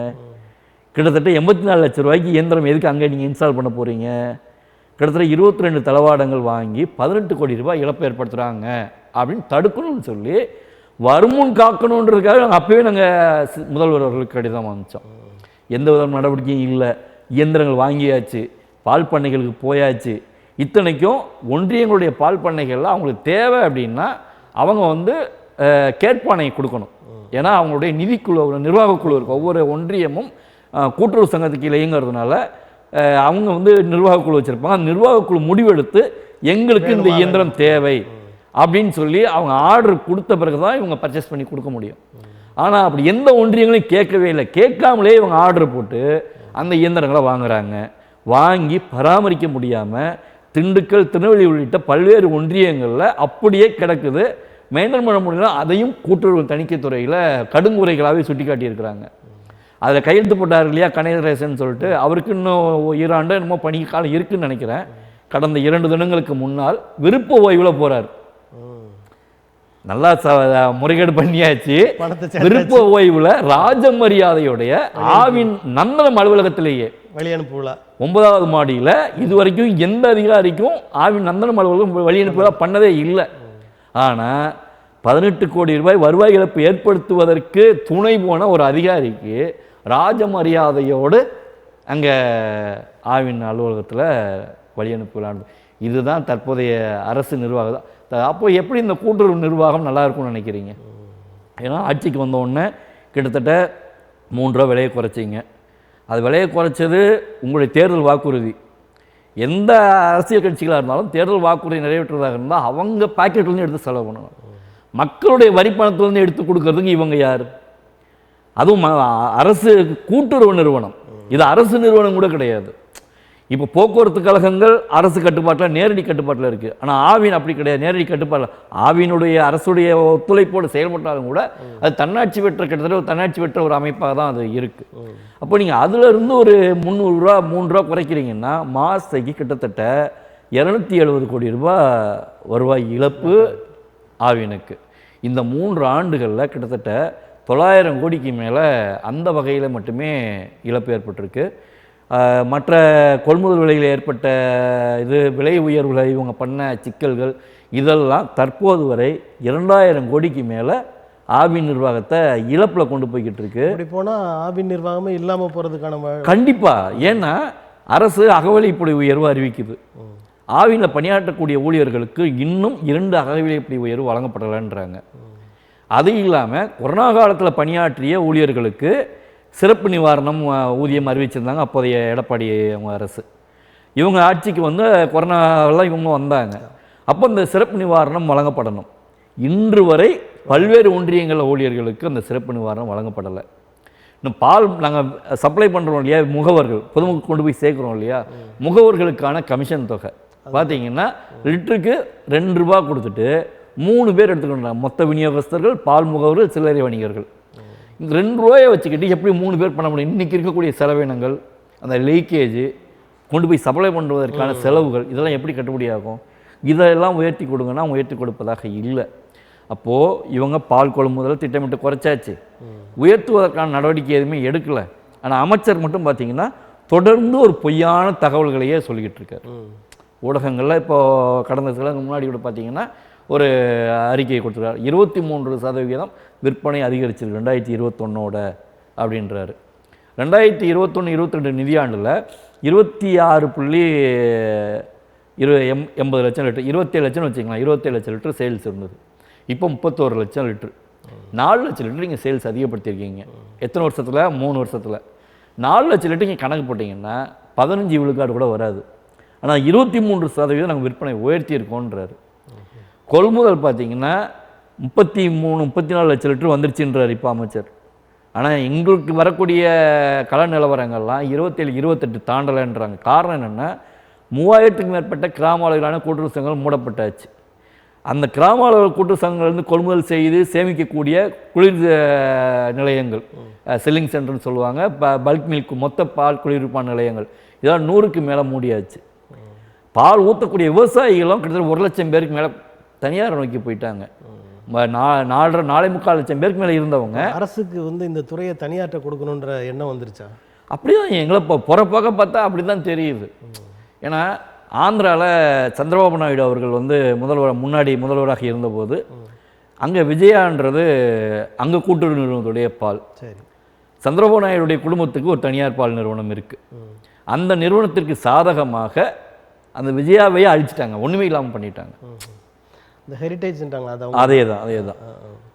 கிட்டத்தட்ட 84 லட்ச ரூபாய்க்கு இயந்திரம் எதுக்கு அங்கே நீங்கள் இன்ஸ்டால் பண்ண போகிறீங்க? கிட்டத்தட்ட 22 தளவாடங்கள் வாங்கி 18 கோடி ரூபாய் இழப்பு ஏற்படுத்துகிறாங்க அப்படின்னு தடுக்கணும்னு சொல்லி வருமுன் காக்கணுன்றதுக்காக நாங்கள் அப்போவே நாங்கள் முதல்வர் அவர்களுக்கு கடிதம் அனுப்பிச்சோம். எந்த வித நடவடிக்கையும் இல்லை. இயந்திரங்கள் வாங்கியாச்சு, பால் பண்ணைகளுக்கு போயாச்சு. இத்தனைக்கும் ஒன்றியங்களுடைய பால் பண்ணைகள்லாம் அவங்களுக்கு தேவை அப்படின்னா அவங்க வந்து கேட்பானை கொடுக்கணும். ஏன்னா அவங்களுடைய நிதிக்குழு நிர்வாகக்குழு இருக்கும். ஒவ்வொரு ஒன்றியமும் கூட்டுறவு சங்கத்துக்கு இயங்குறதுனால அவங்க வந்து நிர்வாகக்குழு வச்சுருப்பாங்க. அந்த நிர்வாகக்குழு முடிவெடுத்து எங்களுக்கு இந்த இயந்திரம் தேவை அப்படின்னு சொல்லி அவங்க ஆர்டர் கொடுத்த பிறகு தான் இவங்க பர்ச்சேஸ் பண்ணி கொடுக்க முடியும். ஆனால் அப்படி எந்த ஒன்றியங்களையும் கேட்கவே இல்லை. கேட்காமலே இவங்க ஆர்டர் போட்டு அந்த இயந்திரங்களை வாங்குறாங்க. வாங்கி பராமரிக்க முடியாமல் திண்டுக்கல், திருநெல்வேலி உள்ளிட்ட பல்வேறு ஒன்றியங்களில் அப்படியே கிடக்குது. மெயின்டைன் பண்ண முடியல. அதையும் கூட்டுறவு தணிக்கைத்துறையில் கடுங்குறைகளாகவே சுட்டி காட்டியிருக்கிறாங்க. அதில் கையெழுத்து போட்டார் இல்லையா கணேசன் சொல்லிட்டு, அவருக்கு இன்னும் 2 ஆண்டு என்னமோ பணி காலம் இருக்குதுன்னு நினைக்கிறேன். கடந்த 2 தினங்களுக்கு முன்னால் விருப்ப ஓய்வில் போகிறார். நல்லா முறைகேடு பண்ணியாச்சு. விருப்ப ஓய்வில் ராஜ மரியாதையுடைய ஆவின் நந்தனம் அலுவலகத்திலேயே வழி அனுப்புவிழா 9வது மாடியில் இதுவரைக்கும் எந்த அதிகாரிக்கும் ஆவின் நந்தனம் அலுவலகம் வழி அனுப்புவிழா பண்ணதே இல்லை. ஆனால் 18 கோடி ரூபாய் வருவாய் இழப்பு ஏற்படுத்துவதற்கு துணை போன ஒரு அதிகாரிக்கு ராஜ மரியாதையோடு அங்கே ஆவின் அலுவலகத்தில் வழி அனுப்பலான்னு. இதுதான் தற்போதைய அரசு நிர்வாகம். அப்போ எப்படி இந்த கூட்டுறவு நிர்வாகம் நல்லா இருக்கும்னு நினைக்கிறீங்க? ஏன்னா ஆட்சிக்கு வந்த உடனே கிட்டத்தட்ட 3 ரூபா விலையை குறைச்சிங்க. அது விலையை குறைச்சது உங்களுடைய தேர்தல் வாக்குறுதி. எந்த அரசியல் கட்சிகளாக இருந்தாலும் தேர்தல் வாக்குறுதி நிறைவேற்றுவதாக இருந்தால் அவங்க பாக்கெட்லேருந்து எடுத்து செலவு பண்ணணும். மக்களுடைய வரிப்பணத்திலேருந்து எடுத்து கொடுக்கறதுக்கு இவங்க யார்? அதுவும் அரசு கூட்டுறவு நிறுவனம். இது அரசு நிறுவனம் கூட கிடையாது. இப்போ போக்குவரத்து கழகங்கள் அரசு கட்டுப்பாட்டில் நேரடி கட்டுப்பாட்டில் இருக்குது. ஆனால் ஆவின் அப்படி கிடையாது, நேரடி கட்டுப்பாட்டில். ஆவினுடைய அரசுடைய ஒத்துழைப்போடு செயல்பட்டாலும் கூட அது தன்னாட்சி பெற்ற கிட்டத்தட்ட ஒரு தன்னாட்சி பெற்ற ஒரு அமைப்பாக தான் அது இருக்குது. அப்போ நீங்கள் அதிலிருந்து ஒரு 300 ரூபா 3 ரூபா குறைக்கிறீங்கன்னா மாதத்துக்கு கிட்டத்தட்ட 270 கோடி ரூபாய் வருவாய் இழப்பு ஆவினுக்கு. இந்த 3 ஆண்டுகளில் கிட்டத்தட்ட 900 கோடிக்கு மேலே அந்த வகையில் மட்டுமே இழப்பு ஏற்பட்டிருக்கு. மற்ற கொள்முதல் விலையில் ஏற்பட்ட விலை உயர்வுகளை இவங்க பண்ண சிக்கல்கள் இதெல்லாம் தற்போது வரை 2000 கோடிக்கு மேலே ஆவின் நிர்வாகத்தை இழப்பில் கொண்டு போய்கிட்டு இருக்கு. இப்படி போனால் ஆவின் நிர்வாகமே இல்லாமல் போகிறதுக்கான கண்டிப்பாக. ஏன்னா அரசு அகவிலைப்படி உயர்வு அறிவிக்குது. ஆவினில் பணியாற்றக்கூடிய ஊழியர்களுக்கு இன்னும் 2 அகவிலைப்படி உயர்வு வழங்கப்படலைன்றாங்க. அது இல்லாமல் கொரோனா காலத்தில் பணியாற்றிய ஊழியர்களுக்கு சிறப்பு நிவாரணம் ஊதியம் அறிவிச்சிருந்தாங்க அப்போதைய எடப்பாடி அவங்க அரசு. இவங்க ஆட்சிக்கு வந்து கொரோனாவெல்லாம் இவங்க வந்தாங்க. அப்போ இந்த சிறப்பு நிவாரணம் வழங்கப்படணும். இன்று வரை பல்வேறு ஒன்றியங்கள் ஊழியர்களுக்கு அந்த சிறப்பு நிவாரணம் வழங்கப்படலை. இன்னும் பால் நாங்கள் சப்ளை பண்ணுறோம் இல்லையா, முகவர்கள் பொதுமக்கள் கொண்டு போய் சேர்க்குறோம் இல்லையா, முகவர்களுக்கான கமிஷன் தொகை பார்த்தீங்கன்னா லிட்டருக்கு 2 ரூபா கொடுத்துட்டு 3 பேர் எடுத்துக்கிட்டாங்க. மொத்த விநியோகஸ்தர்கள், பால் முகவர்கள், சில்லறை வணிகர்கள். இந்த 2 ரூபாயை வச்சுக்கிட்டு எப்படி 3 பேர் பண்ண முடியும்? இன்றைக்கி இருக்கக்கூடிய செலவினங்கள், அந்த லீக்கேஜ், கொண்டு போய் சப்ளை பண்ணுவதற்கான செலவுகள், இதெல்லாம் எப்படி கட்டுப்படியாகும்? இதெல்லாம் உயர்த்தி கொடுங்கன்னா உயர்த்தி கொடுப்பதாக இல்லை. அப்போது இவங்க பால் கொள்முதல் திட்டமிட்டு குறைச்சாச்சு, உயர்த்துவதற்கான நடவடிக்கை எதுவுமே எடுக்கலை. ஆனால் அமைச்சர் மட்டும் பார்த்தீங்கன்னா தொடர்ந்து ஒரு பொய்யான தகவல்களையே சொல்லிக்கிட்டு இருக்கார் ஊடகங்களில். இப்போது கடந்த சில முன்னாடி கூட பார்த்தீங்கன்னா ஒரு அறிக்கையை கொடுத்துருக்காரு, 23% விற்பனை அதிகரிச்சிருக்கு 2021 அப்படின்றாரு. 2021-22 நிதியாண்டில் 26.80 லட்சம் லிட்டர், 27 லட்சம்னு வச்சுக்கலாம், 27 லட்சம் லிட்டர் சேல்ஸ் இருந்தது. இப்போ 31 லட்சம் லிட்டர், 4 லட்சம் லிட்டர் நீங்கள் சேல்ஸ் அதிகப்படுத்தியிருக்கீங்க. எத்தனை வருஷத்தில்? 3 வருஷத்தில் 4 லட்சம் லிட்டர் நீங்கள் கணக்கு போட்டிங்கன்னா 15 விழுக்காடு கூட வராது. ஆனால் 23% நாங்கள் விற்பனை உயர்த்தியிருக்கோன்றாரு. கொள்முதல் பார்த்தீங்கன்னா 33-34 லட்சம் லிட்டர் வந்துருச்சுன்றார் இப்போ அமைச்சர். ஆனால் எங்களுக்கு வரக்கூடிய கள நிலவரங்கள்லாம் 27-28 தாண்டலைன்றாங்க. காரணம் என்னென்னா 3000க்கும் மேற்பட்ட கிராம அளவிலான கூட்டுறவு சங்கங்கள் மூடப்பட்டாச்சு. அந்த கிராம அளவு கூட்டுறவு சங்கங்கள்லேருந்து கொள்முதல் செய்து சேமிக்கக்கூடிய குளிர் நிலையங்கள், செல்லிங் சென்டர்னு சொல்லுவாங்க, பல்க் மில்க், மொத்த பால் குளிர்விப்பான நிலையங்கள், இதெல்லாம் 100க்கு மேலே மூடியாச்சு. பால் ஊற்றக்கூடிய விவசாயிகளும் கிட்டத்தட்ட 1 லட்சம் பேருக்கு மேலே தனியார் நோக்கி போயிட்டாங்க. 4.25 லட்சம் பேருக்கு மேலே இருந்தவங்க. அரசுக்கு இந்த துறையை தனியார்ட்ட கொடுக்கணுன்ற எண்ணம் வந்துருச்சா? அப்படிதான் எங்களை இப்போ புறப்பாக பார்த்தா அப்படி தான் தெரியுது. ஏன்னா ஆந்திராவில் சந்திரபாபு நாயுடு அவர்கள் முன்னாடி முதல்வராக இருந்தபோது அங்கே விஜயான்றது அங்கே கூட்டுறவு நிறுவனத்துடைய பால். சரி, சந்திரபாபு நாயுடைய குடும்பத்துக்கு ஒரு தனியார் பால் நிறுவனம் இருக்குது. அந்த நிறுவனத்திற்கு சாதகமாக அந்த விஜயாவையே அழிச்சிட்டாங்க, ஒன்றுமே இல்லாமல் பண்ணிட்டாங்க. இந்த ஹெரிட்டேஜ்ன்றாங்களா? அதே தான்.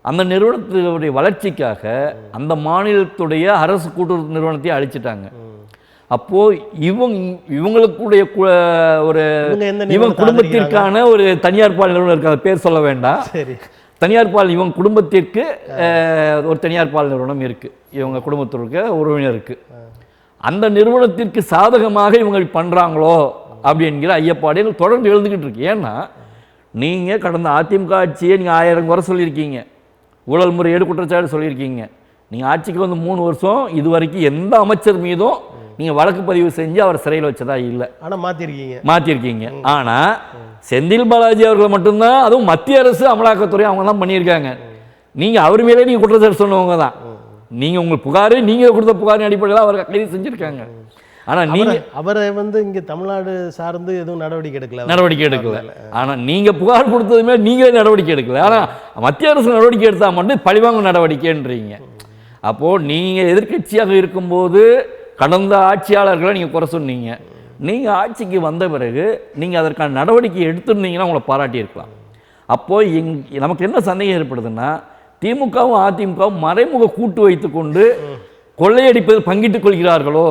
அந்த நிறுவனத்துடைய வளர்ச்சிக்காக அந்த மாநிலத்துடைய அரசு கூட்டுறவு நிறுவனத்தையே அழிச்சிட்டாங்க. அப்போது இவங்களுக்குடைய இவங்க குடும்பத்திற்கான ஒரு தனியார் பால் நிறுவனம் இருக்குது, அதை பேர் சொல்ல வேண்டாம். சரி, தனியார் பால் இவங்க குடும்பத்திற்கு ஒரு தனியார் பால் நிறுவனம் இருக்குது, இவங்க குடும்பத்திற்கு உறவினருக்கு. அந்த நிறுவனத்திற்கு சாதகமாக இவங்க பண்ணுறாங்களோ அப்படி என்கிற ஐயப்பாடு தொடர்ந்து எழுந்துக்கிட்டு இருக்கு. ஏன்னா நீங்கள் கடந்த அதிமுக ஆட்சியை நீங்கள் 1000 குறை சொல்லியிருக்கீங்க, ஊழல் முறையீடு குற்றச்சாட்டு சொல்லியிருக்கீங்க. நீங்கள் ஆட்சிக்கு 3 வருஷம் இது வரைக்கும் எந்த அமைச்சர் மீதும் நீங்கள் வழக்கு பதிவு செஞ்சு அவர் சிறையில் வச்சதா இல்லை. ஆனால் மாற்றிருக்கீங்க. ஆனால் செந்தில் பாலாஜி அவர்கள் மட்டும்தான், அதுவும் மத்திய அரசு அமலாக்கத்துறை அவங்க தான் பண்ணியிருக்காங்க. நீங்கள் அவர் மேலே நீங்கள் குற்றச்சாட்டு சொன்னவங்க தான். நீங்கள் உங்கள் நீங்கள் கொடுத்த புகாரின் அடிப்படையில் அவர் கைது செஞ்சுருக்காங்க. ஆனால் நீங்கள் அவரை இங்கே தமிழ்நாடு சார்ந்து எதுவும் நடவடிக்கை எடுக்கல. ஆனால் நீங்கள் புகார் கொடுத்ததுமே நீங்களே நடவடிக்கை எடுக்கல. ஆனால் மத்திய அரசு நடவடிக்கை எடுத்தால் மட்டும் பழிவாங்கும் நடவடிக்கைன்றீங்க. அப்போது நீங்கள் எதிர்க்கட்சியாக இருக்கும்போது கடந்த ஆட்சியாளர்களை நீங்கள் குறை சொன்னீங்க. நீங்கள் ஆட்சிக்கு வந்த பிறகு நீங்கள் அதற்கான நடவடிக்கை எடுத்துருந்தீங்கன்னா உங்களை பாராட்டியிருக்கலாம். அப்போது நமக்கு என்ன சந்தேகம் ஏற்படுதுன்னா, திமுகவும் அதிமுகவும் மறைமுக கூட்டு வைத்து கொண்டு கொள்ளையடிப்பதில் பங்கிட்டுக் கொள்கிறார்களோ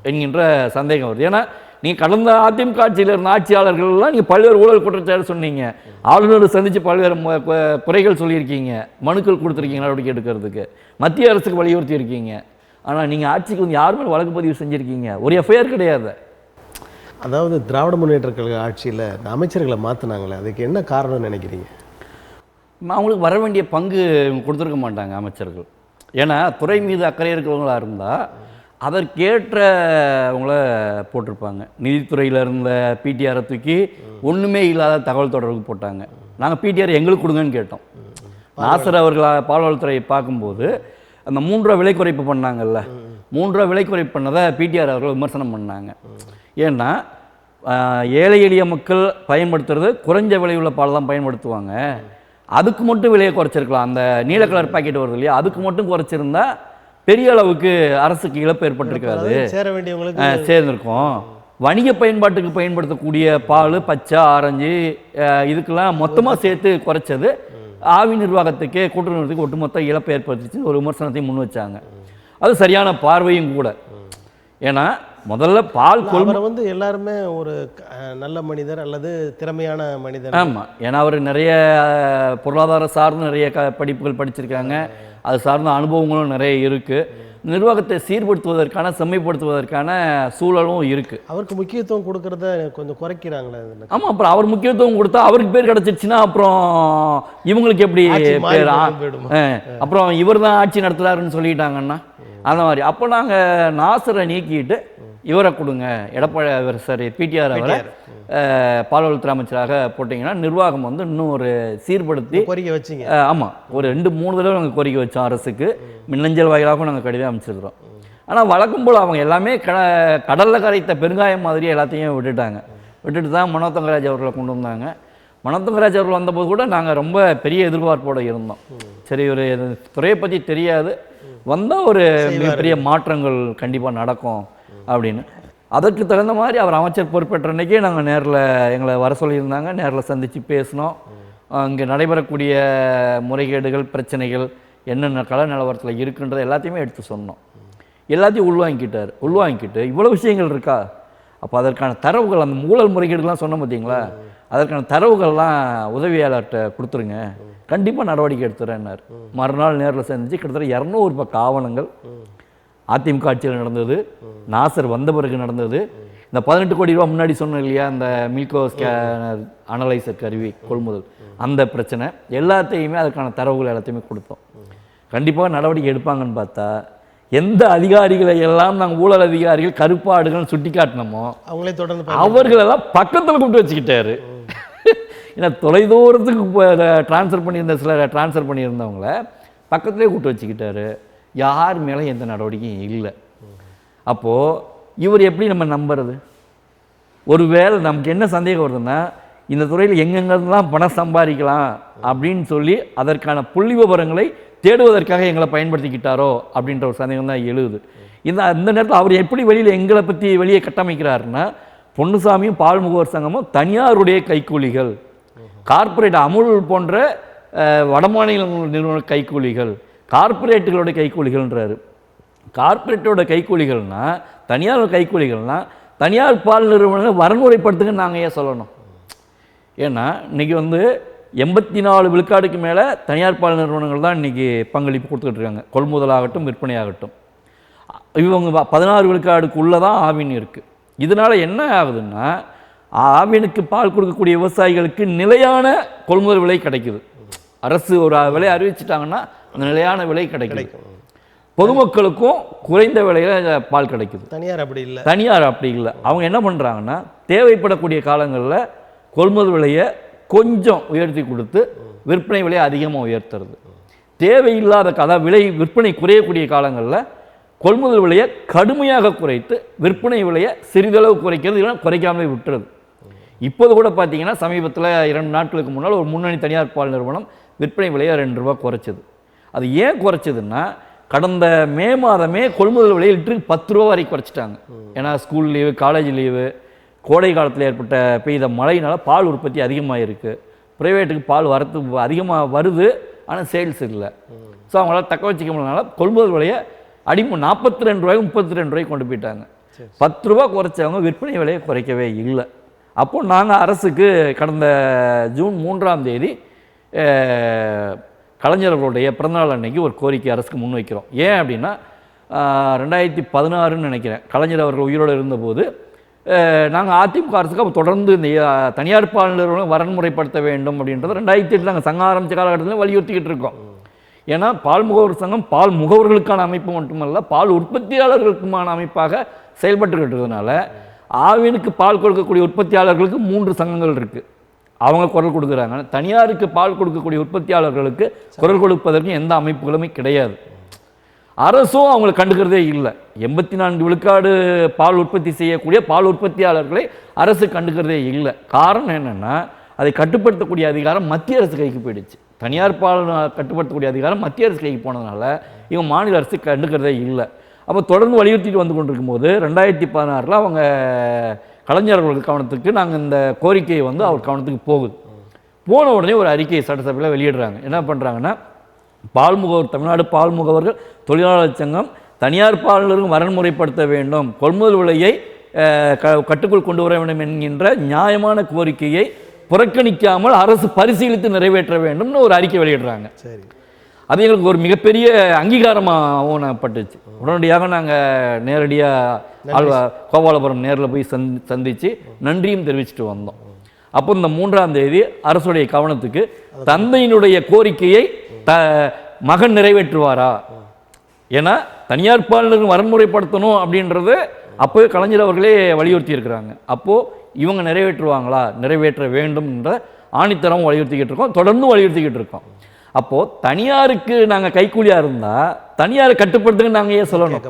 என்கின்ற சந்தேகம் வருது. ஏன்னா நீங்கள் கடந்த அதிமுக ஆட்சியில் இருந்த ஆட்சியாளர்கள்லாம் நீங்கள் பல்வேறு ஊழல் குற்றச்சாட்டு சொன்னீங்க, ஆளுநரை சந்தித்து பல்வேறு குறைகள் சொல்லியிருக்கீங்க, மனுக்கள் கொடுத்துருக்கீங்க நடவடிக்கை எடுக்கிறதுக்கு, மத்திய அரசுக்கு வலியுறுத்தி இருக்கீங்க. ஆனால் நீங்கள் ஆட்சிக்கு யாருமே வழக்கு பதிவு செஞ்சுருக்கீங்க, ஒரு எஃப்ஐஆர் கிடையாது. அதாவது திராவிட முன்னேற்ற கழக ஆட்சியில் இந்த அமைச்சர்களை மாற்றினாங்களே, அதுக்கு என்ன காரணம்னு நினைக்கிறீங்க? அவங்களுக்கு வர வேண்டிய பங்கு கொடுத்துருக்க மாட்டாங்க அமைச்சர்கள். ஏன்னா துறை மீது அக்கறை இருக்கிறவங்களா இருந்தால் அதற்கேற்றவங்கள போட்டிருப்பாங்க. நிதித்துறையில் இருந்த பிடிஆரை தூக்கி ஒன்றுமே இல்லாத தகவல் தொடர்பு போட்டாங்க. நாங்கள் பிடிஆர் எங்களுக்கு கொடுங்கன்னு கேட்டோம். நாசர் அவர்கள் பால்வளத்துறையை பார்க்கும்போது அந்த 3 ரூபா விலை குறைப்பு பண்ணாங்கல்ல, 3 ரூபா விலை குறைப்பு பண்ணதை பிடிஆர் அவர்கள் விமர்சனம் பண்ணாங்க. ஏன்னா ஏழை எளிய மக்கள் பயன்படுத்துறது குறைஞ்ச விலையுள்ள பால் தான் பயன்படுத்துவாங்க, அதுக்கு மட்டும் விலையை குறைச்சிருக்கலாம். அந்த நீல கலர் பாக்கெட் வருது இல்லையா, அதுக்கு மட்டும் குறைச்சிருந்தா பெரிய அளவுக்கு அரசுக்கு இழப்பு ஏற்பட்டிருக்காது, சேர்ந்துருக்கும். வணிக பயன்பாட்டுக்கு பயன்படுத்தக்கூடிய பால், பச்சை, ஆரஞ்சு, இதுக்கெல்லாம் மொத்தமாக சேர்த்து குறைச்சது ஆவி நிர்வாகத்துக்கு கூட்டுறவு நிறுவனத்துக்கு ஒட்டுமொத்த இழப்பை ஏற்படுத்திச்சு ஒரு விமர்சனத்தையும் முன் வச்சாங்க. அது சரியான பார்வையும் கூட. ஏன்னா முதல்ல பால் கொள்முதல் எல்லாருமே ஒரு நல்ல மனிதர் அல்லது திறமையான மனிதர். ஆமாம், ஏன்னா அவர் நிறைய பொருளாதார சார்ந்து நிறைய படிப்புகள் படிச்சிருக்காங்க, அது சார்ந்த அனுபவங்களும் நிறைய இருக்குது. நிர்வாகத்தை சீர்படுத்துவதற்கான செம்மைப்படுத்துவதற்கான சூழலும் இருக்குது. அவருக்கு முக்கியத்துவம் கொடுக்கறத கொஞ்சம் குறைக்கிறாங்களே. ஆமாம், அப்புறம் அவர் முக்கியத்துவம் கொடுத்தா அவருக்கு பேர் கிடச்சிருச்சுன்னா அப்புறம் இவங்களுக்கு எப்படி பேர்? அப்புறம் இவர் தான் ஆட்சி நடத்துகிறாருன்னு சொல்லிட்டாங்கன்னா அந்த மாதிரி. அப்போ நாங்கள் நாசரை நீக்கிட்டு இவரை கொடுங்க, எடப்பாடி பிடிஆர் அவரை பால்வளத்துறை அமைச்சராக போட்டிங்கன்னா நிர்வாகம் வந்து இன்னும் ஒரு சீர்படுத்தி கோரிக்கை வச்சிங்க. ஆமாம், ஒரு 2-3 தடவை நாங்கள் கோரிக்கை வச்சோம் அரசுக்கு. மின்னஞ்சல் வாயிலாகவும் நாங்கள் கடிதம் அமைச்சிருக்கிறோம். ஆனால் வழக்கம் போல் அவங்க எல்லாமே கடலில் கரைத்த பெருங்காயம் மாதிரி எல்லாத்தையும் விட்டுட்டு தான் மனோ தங்கராஜ் அவர்களை கொண்டு வந்தாங்க. மனோ தங்கராஜ் அவர்கள் வந்தபோது கூட நாங்கள் ரொம்ப பெரிய எதிர்பார்ப்போடு இருந்தோம். சரி, ஒரு துறையை பற்றி தெரியாது, வந்தால் ஒரு மிகப்பெரிய மாற்றங்கள் கண்டிப்பாக நடக்கும் அப்படின்னு. அதற்கு தகுந்த மாதிரி அவர் அமைச்சர் பொறுப்பேற்ற அன்றைக்கே நாங்கள் நேரில் எங்களை வர சொல்லியிருந்தாங்க. நேரில் சந்தித்து பேசினோம். இங்கே நடைபெறக்கூடிய முறைகேடுகள், பிரச்சனைகள் என்னென்ன கள நிலவரத்தில் இருக்குன்றது எல்லாத்தையுமே எடுத்து சொன்னோம். எல்லாத்தையும் உள்வாங்கிக்கிட்டு இவ்வளோ விஷயங்கள் இருக்கா, அப்போ அதற்கான தரவுகள், அந்த ஊழல் முறைகேடுகள்லாம் சொன்னோம் பார்த்தீங்களா, அதற்கான தரவுகள்லாம் உதவியாளர்கிட்ட கொடுத்துருங்க, கண்டிப்பாக நடவடிக்கை எடுத்துறேன்னார். மறுநாள் நேரில் செஞ்சு கிட்டத்தட்ட 200 பக்க ஆவணங்கள் அதிமுக ஆட்சியில் நடந்தது, நாசர் வந்த பிறகு நடந்தது. இந்த 18 கோடி ரூபா முன்னாடி சொன்னோம் இல்லையா, அந்த மில்கோ ஸ்கேனர் அனலைசர் கருவி கொள்முதல், அந்த பிரச்சனை எல்லாத்தையுமே அதுக்கான தரவுகள் எல்லாத்தையுமே கொடுத்தோம். கண்டிப்பாக நடவடிக்கை எடுப்பாங்கன்னு பார்த்தா எந்த அதிகாரிகளை எல்லாம் நாங்கள் ஊழல் அதிகாரிகள் கருப்பாடுகள் சுட்டி காட்டினோமோ அவங்களே தொடர்ந்து அவர்களெல்லாம் பக்கத்தில் கூப்பிட்டு வச்சுக்கிட்டாரு. ஏன்னா தொலைதூரத்துக்கு ட்ரான்ஸ்ஃபர் பண்ணியிருந்தவங்கள பக்கத்துலேயே கூப்பிட்டு வச்சுக்கிட்டாரு. யார் மேலே எந்த நடவடிக்கையும் இல்லை. அப்போது இவர் எப்படி நம்ம நம்புறது? ஒருவேளை நமக்கு என்ன சந்தேகம் வருதுன்னா, இந்த துறையில் எங்கெங்கெல்லாம் பணம் சம்பாதிக்கலாம் அப்படின்னு சொல்லி அதற்கான புள்ளி விவரங்களை தேடுவதற்காக எங்களை பயன்படுத்திக்கிட்டாரோ அப்படின்ற ஒரு சந்தேகம் தான் எழுது. இந்த நேரத்தில் அவர் எப்படி எங்களை பற்றி வெளியே கட்டமைக்கிறாருன்னா, பொன்னுசாமியும் பால் முகவர் சங்கமும் தனியாருடைய கைக்கூலிகள், கார்ப்பரேட் அமுல் போன்ற வடமாநில நிறுவன கைக்கூலிகள், கார்ப்பரேட்டுகளோட கைக்கூலிகள்ன்றாரு. கார்ப்பரேட்டோட கைக்கூலிகள்னா, தனியார் கைக்கூலிகள்னால் தனியார் பால் நிறுவனங்கள் வரன்முறைப்படுத்துங்கன்னு நாங்கள் ஏன் சொல்லணும்? ஏன்னா இன்றைக்கி வந்து 84 விழுக்காடுக்கு மேலே தனியார் பால் நிறுவனங்கள் தான் இன்றைக்கி பங்களிப்பு கொடுத்துக்கிட்டு இருக்காங்க, கொள்முதலாகட்டும் விற்பனையாகட்டும். இவங்க 16 விழுக்காடுக்குள்ளே தான் ஆவின் இருக்குது. இதனால் என்ன ஆகுதுன்னா, ஆவினுக்கு பால் கொடுக்கக்கூடிய விவசாயிகளுக்கு நிலையான கொள்முதல் விலை கிடைக்குது. அரசு ஒரு விலை அறிவிச்சிட்டாங்கன்னா அந்த நிலையான விலை கிடைக்குது. பொதுமக்களுக்கும் குறைந்த விலையில் பால் கிடைக்குது. தனியார் அப்படி இல்லை. அவங்க என்ன பண்ணுறாங்கன்னா, தேவைப்படக்கூடிய காலங்களில் கொள்முதல் விலையை கொஞ்சம் உயர்த்தி கொடுத்து விற்பனை விலையை அதிகமாக உயர்த்துறது. தேவையில்லாத விற்பனை குறையக்கூடிய காலங்களில் கொள்முதல் விலையை கடுமையாக குறைத்து விற்பனை விலையை சிறிதளவு குறைக்கிறது, இல்லைன்னா குறைக்காமலே விட்டுறது. இப்போது கூட பார்த்தீங்கன்னா, சமீபத்தில் 2 நாட்களுக்கு முன்னால் ஒரு முன்னணி தனியார் பால் நிறுவனம் விற்பனை விலையை 2 ரூபா குறைச்சது. அது ஏன் குறைச்சதுன்னா, கடந்த மே மாதமே கொள்முதல் விலையை லிட்டருக்கு 10 ரூபா வரைக்கும் குறைச்சிட்டாங்க. ஏன்னா ஸ்கூல் லீவு, காலேஜ் லீவு, கோடை காலத்தில் ஏற்பட்ட பெய்த மழையினால் பால் உற்பத்தி அதிகமாக இருக்குது. ப்ரைவேட்டுக்கு பால் அதிகமாக வருது, ஆனால் சேல்ஸ் இல்லை. ஸோ அவங்களால தக்க வச்சிக்க முடியலனால கொள்முதல் விலையை 42 ரூபாய்க்கு 32 ரூபாய்க்கு கொண்டு போயிட்டாங்க. 10 ரூபா குறைச்சவங்க விற்பனை விலையை குறைக்கவே இல்லை. அப்போது நாங்கள் அரசுக்கு கடந்த ஜூன் 3ஆம் தேதி கலைஞர்களுடைய பிறந்தநாள் அன்னைக்கு ஒரு கோரிக்கை அரசுக்கு முன்வைக்கிறோம். ஏன் அப்படின்னா, 2016ன்னு நினைக்கிறேன், கலைஞர் அவர்கள் உயிரோடு இருந்தபோது நாங்கள் அதிமுக அரசுக்கு அப்போ தொடர்ந்து இந்த தனியார் பால் நிறுவனம் வரன்முறைப்படுத்த வேண்டும் அப்படின்றத 2008 நாங்கள் சங்கம் ஆரம்பித்த காலகட்டத்தில் வலியுறுத்திக்கிட்டு இருக்கோம். ஏன்னா பால் முகவர் சங்கம் பால் முகவர்களுக்கான அமைப்பு மட்டுமல்ல, பால் உற்பத்தியாளர்களுக்குமான அமைப்பாக செயல்பட்டுக்கிட்டு இருக்கிறதுனால ஆவினுக்கு பால் கொடுக்கக்கூடிய உற்பத்தியாளர்களுக்கு 3 சங்கங்கள் இருக்குது, அவங்க குரல் கொடுக்குறாங்க. தனியாருக்கு பால் கொடுக்கக்கூடிய உற்பத்தியாளர்களுக்கு குரல் கொடுப்பதற்கு எந்த அமைப்புகளுமே கிடையாது. அரசும் அவங்களை கண்டுக்கிறதே இல்லை. 84 விழுக்காடு பால் உற்பத்தி செய்யக்கூடிய பால் உற்பத்தியாளர்களை அரசு கண்டுக்கிறதே இல்லை. காரணம் என்னென்னா, அதை கட்டுப்படுத்தக்கூடிய அதிகாரம் மத்திய அரசு கைக்கு போயிடுச்சு. தனியார் பால் கட்டுப்படுத்தக்கூடிய அதிகாரம் மத்திய அரசு கைக்கு போனதுனால இவங்க மாநில அரசு கண்டுக்கிறதே இல்லை. அப்போ தொடர்ந்து வலியுறுத்திட்டு வந்து கொண்டிருக்கும் போது 2016 அவங்க கலைஞர்கள் கவனத்துக்கு நாங்கள் இந்த கோரிக்கையை அவர் கவனத்துக்கு போகுது. போன உடனே ஒரு அறிக்கையை சட்டசபையில் வெளியிடுறாங்க. என்ன பண்ணுறாங்கன்னா, தமிழ்நாடு பால் முகவர்கள் தொழிலாளர் சங்கம் தனியார் பால்களுக்கும் வரன்முறைப்படுத்த வேண்டும், கொள்முதல் விலையை கட்டுக்குள் கொண்டு வர வேண்டும் என்கின்ற நியாயமான கோரிக்கையை புறக்கணிக்காமல் அரசு பரிசீலித்து நிறைவேற்ற வேண்டும்னு ஒரு அறிக்கை வெளியிடுறாங்க. சரி, அது எங்களுக்கு ஒரு மிகப்பெரிய அங்கீகாரமாகவும் பட்டுச்சு. உடனடியாக நாங்கள் நேரடியாக கோபாலபுரம் நேரில் போய் சந்தித்து நன்றியும் தெரிவிச்சுட்டு வந்தோம். அப்போ இந்த 3ஆம் தேதி அரசுடைய கவனத்துக்கு தந்தையினுடைய கோரிக்கையை மகன் நிறைவேற்றுவாரா, ஏன்னா தனியார் பாலினருக்கு வரன்முறைப்படுத்தணும் அப்படின்றது அப்போவே கலைஞர் அவர்களே வலியுறுத்தி இருக்கிறாங்க. அப்போது இவங்க நிறைவேற்றுவாங்களா, நிறைவேற்ற வேண்டும் என்ற ஆணித்தரம் வலியுறுத்திக்கிட்டு இருக்கோம், தொடர்ந்து வலியுறுத்திக்கிட்டு இருக்கோம். அப்போது தனியாருக்கு நாங்கள் கைக்கூலியாக இருந்தால் தனியாரை கட்டுப்படுத்துங்க நாங்கள் ஏன் சொல்லணும்?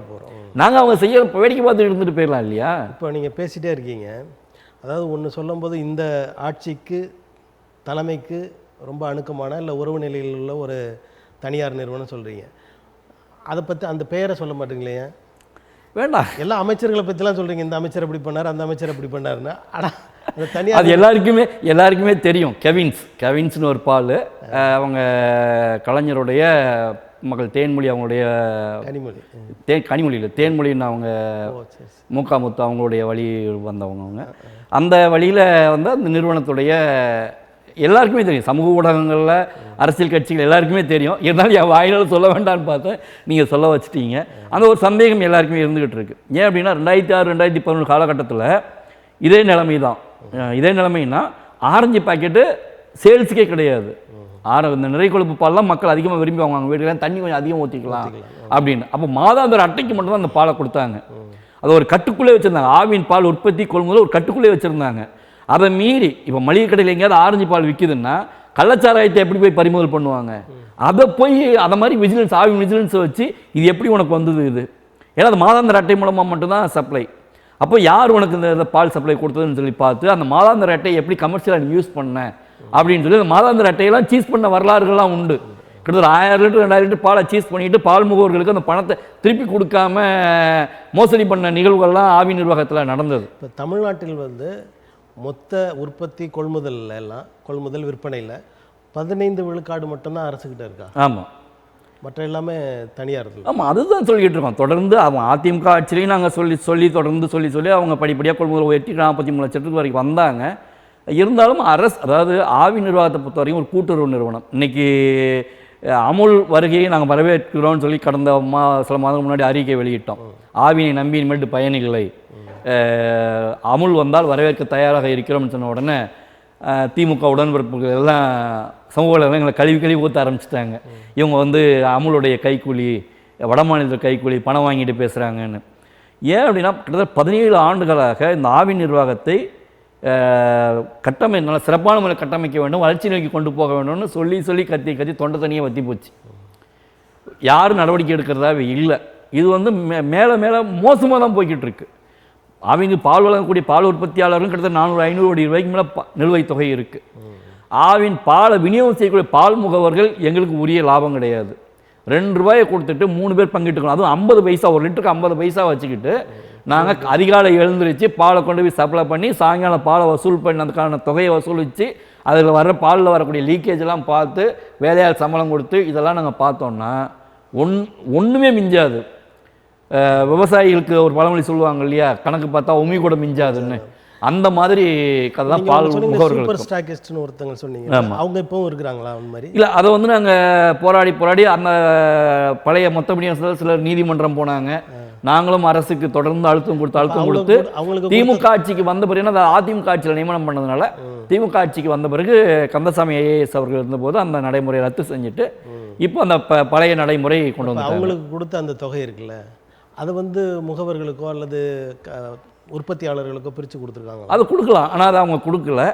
நாங்கள் அவங்க செய்ய வேடிக்கை பார்த்துட்டு இருந்துட்டு போயிடலாம் இல்லையா? இப்போ நீங்கள் பேசிகிட்டே இருக்கீங்க, அதாவது ஒன்று சொல்லும்போது இந்த ஆட்சிக்கு தலைமைக்கு ரொம்ப அணுக்கமான இல்லை உறவு நிலையில் உள்ள ஒரு தனியார் நிறுவனம் சொல்கிறீங்க. அதை பற்றி அந்த பெயரை சொல்ல மாட்டீங்களே? வேண்டாம், எல்லா அமைச்சர்களை பற்றிலாம் சொல்கிறீங்க, இந்த அமைச்சர் அப்படி பண்ணார், அந்த அமைச்சர் அப்படி பண்ணாருன்னா. ஆனால் அந்த அது தனியார் எல்லாருக்குமே தெரியும். கெவின்ஸ்னு ஒரு பால், அவங்க கலைஞருடைய மகள் தேன்மொழி, அவங்களுடைய கனிமொழியில் தேன்மொழின்னு அவங்க முத்து அவங்களுடைய வழி வந்தவங்க. அவங்க அந்த வழியில் வந்து அந்த நிறுவனத்துடைய எல்லாருக்குமே தெரியும். சமூக ஊடகங்களில் அரசியல் கட்சிகள் எல்லாருக்குமே தெரியும். இருந்தாலும் என் வாயினால் சொல்ல வேண்டாம்னு பார்த்தேன், நீங்கள் சொல்ல வச்சுட்டீங்க. அந்த ஒரு சந்தேகம் எல்லாருக்குமே இருந்துகிட்டு இருக்கு. ஏன் அப்படின்னா 2006 2011 காலகட்டத்தில் இதே நிலைமை தான். இதே நிலைமைன்னா ஆரஞ்சு பாக்கெட்டு சேல்ஸுக்கே கிடையாது. இந்த நிறை கொழுப்பு பால்லாம் மக்கள் அதிகமாக விரும்பி வாங்குவாங்க, வீட்டுக்கெல்லாம் தண்ணி கொஞ்சம் அதிகம் ஊற்றிக்கலாம் அப்படின்னு. அப்போ மாதாந்திர அட்டைக்கு மட்டும்தான் அந்த பாலை கொடுத்தாங்க. அதை ஒரு கட்டுக்குள்ளே வச்சுருந்தாங்க. ஆவின் பால் உற்பத்தி கொள்முதல் ஒரு கட்டுக்குள்ளே வச்சுருந்தாங்க. அதை மீறி இப்போ மளிகை கடையில் எங்கேயாவது ஆரஞ்சு பால் விற்கிதுன்னா கள்ளச்சாராயத்தை எப்படி போய் பறிமுதல் பண்ணுவாங்க? அதை போய் அதை மாதிரி விஜிலன்ஸ், ஆவின் விஜிலன்ஸை வச்சு இது எப்படி உனக்கு வந்தது இது? ஏன்னா அது மாதாந்திர அட்டை மூலமாக மட்டும்தான் சப்ளை. அப்போ யார் உனக்கு இந்த பால் சப்ளை கொடுத்ததுன்னு சொல்லி பார்த்து அந்த மாதாந்திர அட்டையை எப்படி கமர்ஷியலாக யூஸ் பண்ண அப்படின்னு சொல்லி அந்த மாதாந்திர அட்டையெல்லாம் சீஸ் பண்ண வரலாறுகள்லாம் உண்டு. கிட்டத்தட்ட 1000 லிட்டர் 2000 லிட்டர் பாலை சீஸ் பண்ணிட்டு பால் முகவர்களுக்கு அந்த பணத்தை திருப்பி கொடுக்காம மோசடி பண்ண நிகழ்வுகள்லாம் ஆவி நிர்வாகத்தில் நடந்தது. இப்போ தமிழ்நாட்டில் வந்து மொத்த உற்பத்தி கொள்முதல் விற்பனையில் 15 விழுக்காடு மட்டும்தான் அரசுக்கிட்ட இருக்கா? ஆமாம், மற்ற எல்லாமே தனியார். ஆமாம், அதுதான் சொல்லிக்கிட்டு இருக்கோம். தொடர்ந்து அவங்க அதிமுக ஆட்சியிலையும் நாங்கள் தொடர்ந்து சொல்லி அவங்க படிப்படியாக கொள்முதல் உயர்த்தி 43 லட்சத்துக்கு வரைக்கும் வந்தாங்க. இருந்தாலும் அரசு, அதாவது ஆவி நிர்வாகத்தை பொறுத்த வரைக்கும் ஒரு கூட்டுறவு நிறுவனம். இன்றைக்கி அமுல் வருகையை நாங்கள் வரவேற்கிறோம்னு சொல்லி கடந்த சில மாதங்களுக்கு முன்னாடி அறிக்கை வெளியிட்டோம். ஆவினை நம்பி இனிமேட்டு பயனில்லை, அமுல் வந்தால் வரவேற்க தயாராக இருக்கிறோம்னு சொன்ன உடனே திமுக உடன்பிறப்புகள் எல்லாம் சமூக எங்களை கழுவி ஊற்ற ஆரம்பிச்சிட்டாங்க. இவங்க வந்து அமுலுடைய கைக்கூலி, வட மாநிலத்தில் கைக்கூலி, பணம் வாங்கிட்டு பேசுகிறாங்கன்னு. ஏன் அப்படின்னா கிட்டத்தட்ட 17 ஆண்டுகளாக இந்த ஆவி நிர்வாகத்தை நல்ல சிறப்பான முறையில் கட்டமைக்க வேண்டும், வளர்ச்சி நோக்கி கொண்டு போக வேண்டும்னு சொல்லி கத்தி தொண்டை தனியாக வற்றி போச்சு. யாரும் நடவடிக்கை எடுக்கிறதாவே இல்லை. இது வந்து மேலே மோசமாக தான் போய்கிட்டு இருக்கு. அவங்க பால் வழங்கக்கூடிய பால் உற்பத்தியாளர்களும் கிட்டத்தட்ட 400-500 கோடி ரூபாய்க்கு மேலே நிலுவைத் தொகை இருக்குது. ஆவின் பாலை விநியோகம் செய்யக்கூடிய பால் முகவர்கள் எங்களுக்கு உரிய லாபம் கிடையாது. 2 ரூபாயை கொடுத்துட்டு 3 பேர் பங்கிட்டுக்கணும். அதுவும் 50 பைசா, ஒரு லிட்டருக்கு 50 பைசா வச்சுக்கிட்டு நாங்கள் அதிகாலை எழுந்திரிச்சு பாலை கொண்டு போய் சப்ளை பண்ணி சாயங்காலம் பாலை வசூல் பண்ணி அதுக்கான தொகையை வசூலித்து அதில் வர பாலில் வரக்கூடிய லீக்கேஜெல்லாம் பார்த்து வேலையால் சம்பளம் கொடுத்து இதெல்லாம் நாங்கள் பார்த்தோன்னா ஒன்றுமே மிஞ்சாது. விவசாயிகளுக்கு ஒரு பழமொழி சொல்லுவாங்க இல்லையா, கணக்கு பார்த்தா உமி கூட மிஞ்சாதுன்னு. அந்த மாதிரி கதை தான் பால் முகவர்களுக்கு. ஸ்டாக்கிஸ்ட்னு ஒருத்தங்க சொன்னீங்க, அவங்க இப்போவும் இருக்கிறாங்களா? அந்த மாதிரி இல்லை, அதை வந்து நாங்கள் போராடி அந்த பழைய மொத்தப்படியாக சிலர் நீதிமன்றம் போனாங்க. நாங்களும் அரசுக்கு தொடர்ந்து அழுத்தம் கொடுத்து திமுக ஆட்சிக்கு வந்த பிறகு, அதை அதிமுக ஆட்சியில் நியமனம் பண்ணதுனால திமுக ஆட்சிக்கு வந்த பிறகு கந்தசாமி ஐஏஎஸ் அவர்கள் இருந்தபோது அந்த நடைமுறையை ரத்து செஞ்சுட்டு இப்போ அந்த பழைய நடைமுறை கொண்டு வந்து அவங்களுக்கு கொடுத்த அந்த தொகை இருக்குல்ல, அது வந்து முகவர்களுக்கோ அல்லது உற்பத்தியாளர்களுக்கோ பிரித்து கொடுத்துருக்காங்க. அது கொடுக்கலாம், ஆனால் அதை அவங்க கொடுக்கல.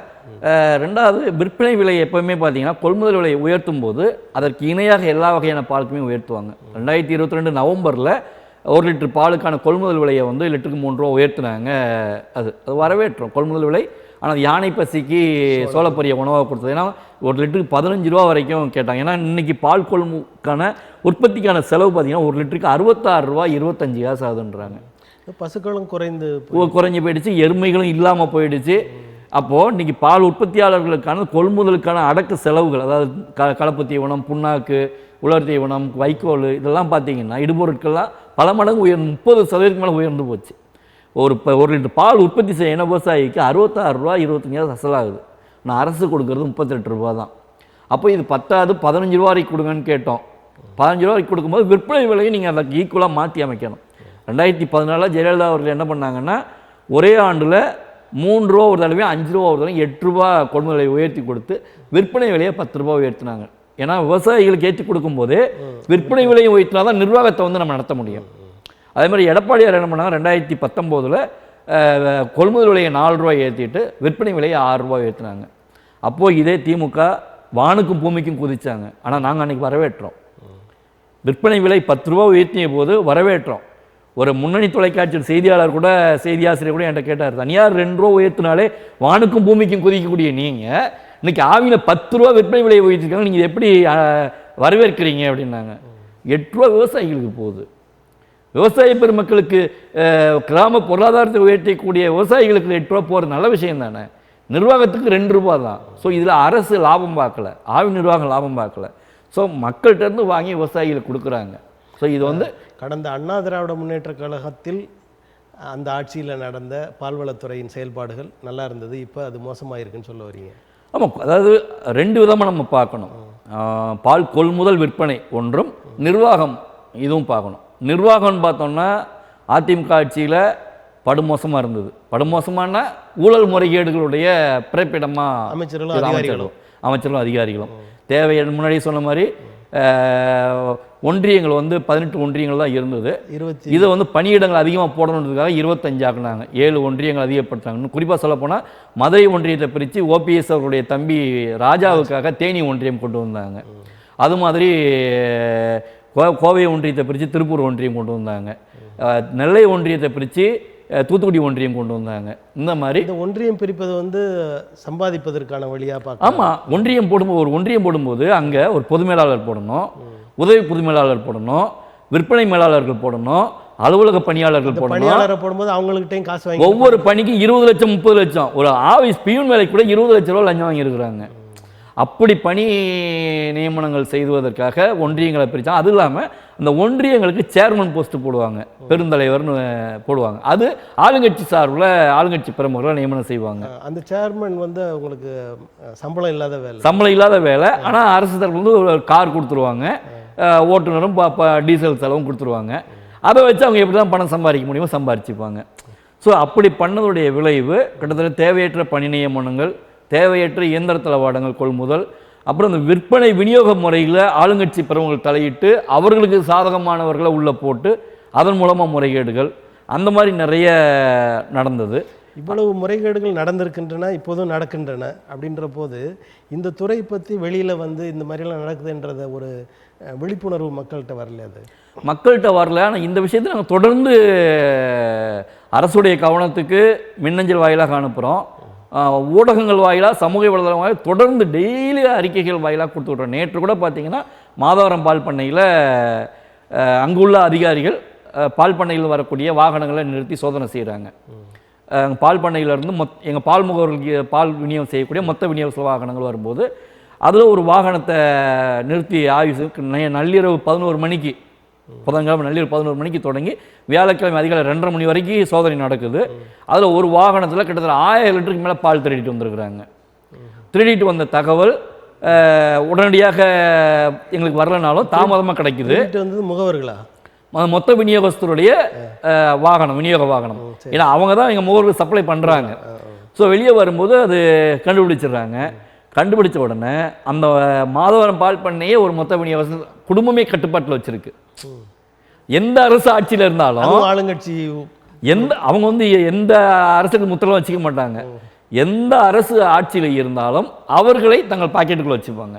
ரெண்டாவது, விற்பனை விலை எப்போவுமே பார்த்தீங்கன்னா கொள்முதல் விலையை உயர்த்தும் போது அதற்கு இணையாக எல்லா வகையான பாலுக்குமே உயர்த்துவாங்க. 2022 நவம்பரில் 1 லிட்டர் பாலுக்கான கொள்முதல் விலையை வந்து லிட்டருக்கு 3 ரூபா உயர்த்தினாங்க. அது வரவேற்றோம் கொள்முதல் விலை. ஆனால் யானை பசிக்கு சோளப்பொரிய உணவாக கொடுத்தது. ஏன்னா 1 லிட்டருக்கு 15 ரூபா வரைக்கும் கேட்டாங்க. ஏன்னா இன்றைக்கி பால் கொள்முக்கான உற்பத்திக்கான செலவு பார்த்திங்கன்னா 1 லிட்டருக்கு 66 ரூபா 25 காசு ஆகுதுன்றாங்க. பசுக்களும் குறைஞ்சி போயிடுச்சு, எருமைகளும் இல்லாமல் போயிடுச்சு. அப்போது இன்றைக்கி பால் உற்பத்தியாளர்களுக்கான கொள்முதலுக்கான அடக்க செலவுகள், அதாவது கலப்பு தீவனம், புண்ணாக்கு, உலர் தீவனம், வைக்கோல், இதெல்லாம் பார்த்திங்கன்னா இடுபொருட்கள்லாம் பல மடங்கு 30% மேலே உயர்ந்து போச்சு. ஒரு லிட்டர் பால் உற்பத்தி செய்ய விவசாயிக்கு 66 ரூபா 25 காசு அசலாகுது. நான் அரசு கொடுக்குறது 38 ரூபா தான். அப்போ இது 10 15 ரூபா வரைக்கும் கொடுங்கன்னு கேட்டோம். 15 ரூபாய்க்கு கொடுக்கும்போது விற்பனை விலையை நீங்கள் அதுக்கு ஈக்குவலாக மாற்றி அமைக்கணும். 2014 ஜெயலலிதா அவர்கள் என்ன பண்ணாங்கன்னா, ஒரே ஆண்டில் 3 ரூபா ஒரு தடவை, 5 ரூபா ஒரு தடவை, 8 ரூபா கொள்முதல் விலையை உயர்த்தி கொடுத்து விற்பனை விலையை 10 ரூபா உயர்த்தினாங்க. ஏன்னா விவசாயிகளுக்கு ஏற்றி கொடுக்கும்போது விற்பனை விலையை உயர்த்தினா தான் நிர்வாகத்தை வந்து நம்ம நடத்த முடியும். அதே மாதிரி எடப்பாடியார் என்ன பண்ணாங்க, 2019 கொள்முதல் விலையை 4 ரூபாய் ஏற்றிட்டு விற்பனை விலையை 6 ரூபாய் ஏற்றினாங்க. அப்போது இதே திமுக வானுக்கும் பூமிக்கும் குதிச்சாங்க. ஆனால் நாங்கள் அன்றைக்கி வரவேற்றோம். விற்பனை விலை 10 ரூபா உயர்த்திய போது வரவேற்றோம். ஒரு முன்னணி தொலைக்காட்சியில் செய்தியாளர் கூட, செய்தி ஆசிரியர் கூட என்கிட்ட கேட்டார், தனியார் 2 ரூபா உயர்த்தினாலே வானுக்கும் பூமிக்கும் குதிக்கக்கூடிய நீங்கள் இன்றைக்கி ஆவியில் 10 ரூபா விற்பனை விலையை உயர்த்திருக்காங்க, நீங்கள் எப்படி வரவேற்கிறீங்க அப்படின்னாங்க. 8 ரூபா விவசாயிகளுக்கு போகுது. விவசாய பெருமக்களுக்கு, கிராம பொருளாதாரத்தை உயர்த்தக்கூடிய விவசாயிகளுக்கு 8 ரூபா போகிறது நல்ல விஷயம் தானே. நிர்வாகத்துக்கு 2 ரூபா தான். ஸோ இதில் அரசு லாபம் பார்க்கல, ஆவி நிர்வாகம் லாபம் பார்க்கல. ஸோ மக்கள்கிட்டருந்து வாங்கி விவசாயிகளுக்கு கொடுக்குறாங்க. ஸோ இது வந்து கடந்த அண்ணா திராவிட முன்னேற்ற கழகத்தில் அந்த ஆட்சியில் நடந்த பால்வளத்துறையின் செயல்பாடுகள் நல்லா இருந்தது, இப்போ அது மோசமாக இருக்குன்னு சொல்ல வரீங்க? ஆமாம், அதாவது 2 விதமாக நம்ம பார்க்கணும். பால் கொள்முதல் விற்பனை ஒன்றும், நிர்வாகம் இதுவும் பார்க்கணும். நிர்வாகம்னு பார்த்தோம்னா அதிமுக ஆட்சியில் படுமோசமாக இருந்தது. படுமோசமான ஊழல் முறைகேடுகளுடைய பிறப்பிடமாக அமைச்சர்களும் அதிகாரிகளும் தேவை. முன்னாடி சொன்ன மாதிரி ஒன்றியங்கள் வந்து 18 ஒன்றியங்கள் தான் இருந்தது. இதை வந்து பணியிடங்கள் அதிகமாக போடணுன்றதுக்காக 25 ஆக்குனாங்க. 7 ஒன்றியங்கள் அதிகப்படுத்தாங்க. குறிப்பாக சொல்லப்போனால் மதுரை ஒன்றியத்தை பிரித்து ஓபிஎஸ் அவருடைய தம்பி ராஜாவுக்காக தேனி ஒன்றியம் கொண்டு வந்தாங்க. அது மாதிரி கோவை ஒன்றியத்தை பிரித்து திருப்பூர் ஒன்றியம் கொண்டு வந்தாங்க. நெல்லை ஒன்றியத்தை பிரித்து தூத்துக்குடி ஒன்றியம் கொண்டு வந்தாங்க. இந்த மாதிரி இந்த ஒன்றியம் பிரிப்பது வந்து சம்பாதிப்பதற்கான வழியாக பார்க்க. ஆமாம், ஒன்றியம் போடும்போது, ஒரு ஒன்றியம் போடும்போது அங்கே ஒரு பொது மேலாளர் போடணும், உதவி பொது மேலாளர் போடணும், விற்பனை மேலாளர்கள் போடணும், அலுவலக பணியாளர்கள் போடணும். பணியாளரை போடும்போது அவங்கள்கிட்டையும் காசு வாங்கி ஒவ்வொரு பணிக்கும் 20 லட்சம் 30 லட்சம். ஒரு ஆஃபீஸ் பியூன் வேலைக்கு கூட 20 லட்ச ரூபா லஞ்சம் வாங்கியிருக்கிறாங்க. அப்படி பணி நியமனங்கள் செய்வதற்காக ஒன்றியங்களை பிரித்தா. அது இல்லாமல் அந்த ஒன்றியங்களுக்கு சேர்மன் போஸ்ட்டு போடுவாங்க, பெருந்தலைவர்னு போடுவாங்க. அது ஆளுங்கட்சி சார்பில் ஆளுங்கட்சி பிரமுகர்களை நியமனம் செய்வாங்க. அந்த சேர்மன் வந்து உங்களுக்கு சம்பளம் இல்லாத வேலை. ஆனால் அரசு தரப்பு வந்து ஒரு கார் கொடுத்துருவாங்க, ஓட்டுநரும் டீசல் செலவும் கொடுத்துருவாங்க. அதை வச்சு அவங்க எப்படி தான் பணம் சம்பாதிக்க முடியுமோ சம்பாதிச்சுப்பாங்க. ஸோ அப்படி பண்ணதுடைய விளைவு கிட்டத்தட்ட தேவையற்ற பணி நியமனங்கள், தேவையற்ற இயந்திர தளவாடங்கள் கொள்முதல், அப்புறம் இந்த விற்பனை விநியோக முறையில் ஆளுங்கட்சி பிரமுகர்கள் தலையிட்டு அவர்களுக்கு சாதகமானவர்களை உள்ளே போட்டு அதன் மூலமாக முறைகேடுகள், அந்த மாதிரி நிறைய நடந்தது. இவ்வளவு முறைகேடுகள் நடந்திருக்கின்றன, இப்போதும் நடக்கின்றன. அப்படின்ற போது இந்த துறை பற்றி வெளியில் வந்து இந்த மாதிரிலாம் நடக்குதுன்றத ஒரு விழிப்புணர்வு மக்கள்கிட்ட வரல. அது மக்கள்கிட்ட வரல. ஆனால் இந்த விஷயத்தை நாங்கள் தொடர்ந்து அரசுடைய கவனத்துக்கு மின்னஞ்சல் வாயிலாக அனுப்புகிறோம், ஊடகங்கள் வாயிலாக, சமூக வலைதளம் வாயிலாக தொடர்ந்து டெய்லி அறிக்கைகள் வாயிலாக கொடுத்து விட்றோம். நேற்று கூட பார்த்தீங்கன்னா மாதவரம் பால் பண்ணையில் அங்குள்ள அதிகாரிகள் பால் பண்ணையில் வரக்கூடிய வாகனங்களை நிறுத்தி சோதனை செய்கிறாங்க. பால் பண்ணையிலேருந்து எங்கள் பால் முகவர்களுக்கு பால் விநியோகம் செய்யக்கூடிய மொத்த விநியோக வாகனங்கள் வரும்போது அதில் ஒரு வாகனத்தை நிறுத்தி ஆய்வு நள்ளிரவு 11 மணிக்கு, புதன்கிழமை நள்ளிரவு 11 மணிக்கு தொடங்கி வியாழக்கிழமை அதிகாலை 2:30 மணி வரைக்கும் சோதனை நடக்குது. அதில் ஒரு வாகனத்தில் கிட்டத்தட்ட 1000 லிட்டருக்கு மேலே பால் திருடிட்டு வந்திருக்கிறாங்க. திருடிட்டு வந்த தகவல் உடனடியாக எங்களுக்கு வரலனாலும் தாமதமாக கிடைக்குது. முகவர்களா? மொத்த விநியோகஸ்தருடைய வாகனம், விநியோக வாகனம். ஏன்னா அவங்க தான் எங்கள் முகவர்களுக்கு சப்ளை பண்ணுறாங்க. ஸோ வெளியே வரும்போது அது கண்டுபிடிச்சிடுறாங்க. கண்டுபிடிச்ச உடனே அந்த மாதவரம் பால் பண்ணையே ஒரு மொத்த விநியோக குடும்பமே கட்டுப்பாட்டில் வச்சிருக்கு. எந்த அரசு ஆட்சியில் இருந்தாலும் ஆளுங்கட்சி அவங்க வந்து எந்த அரசுக்கு முத்திரம் வச்சுக்க மாட்டாங்க. எந்த அரசு ஆட்சியில் இருந்தாலும் அவர்களை தங்கள் பாக்கெட்டுக்குள்ள வச்சுப்பாங்க.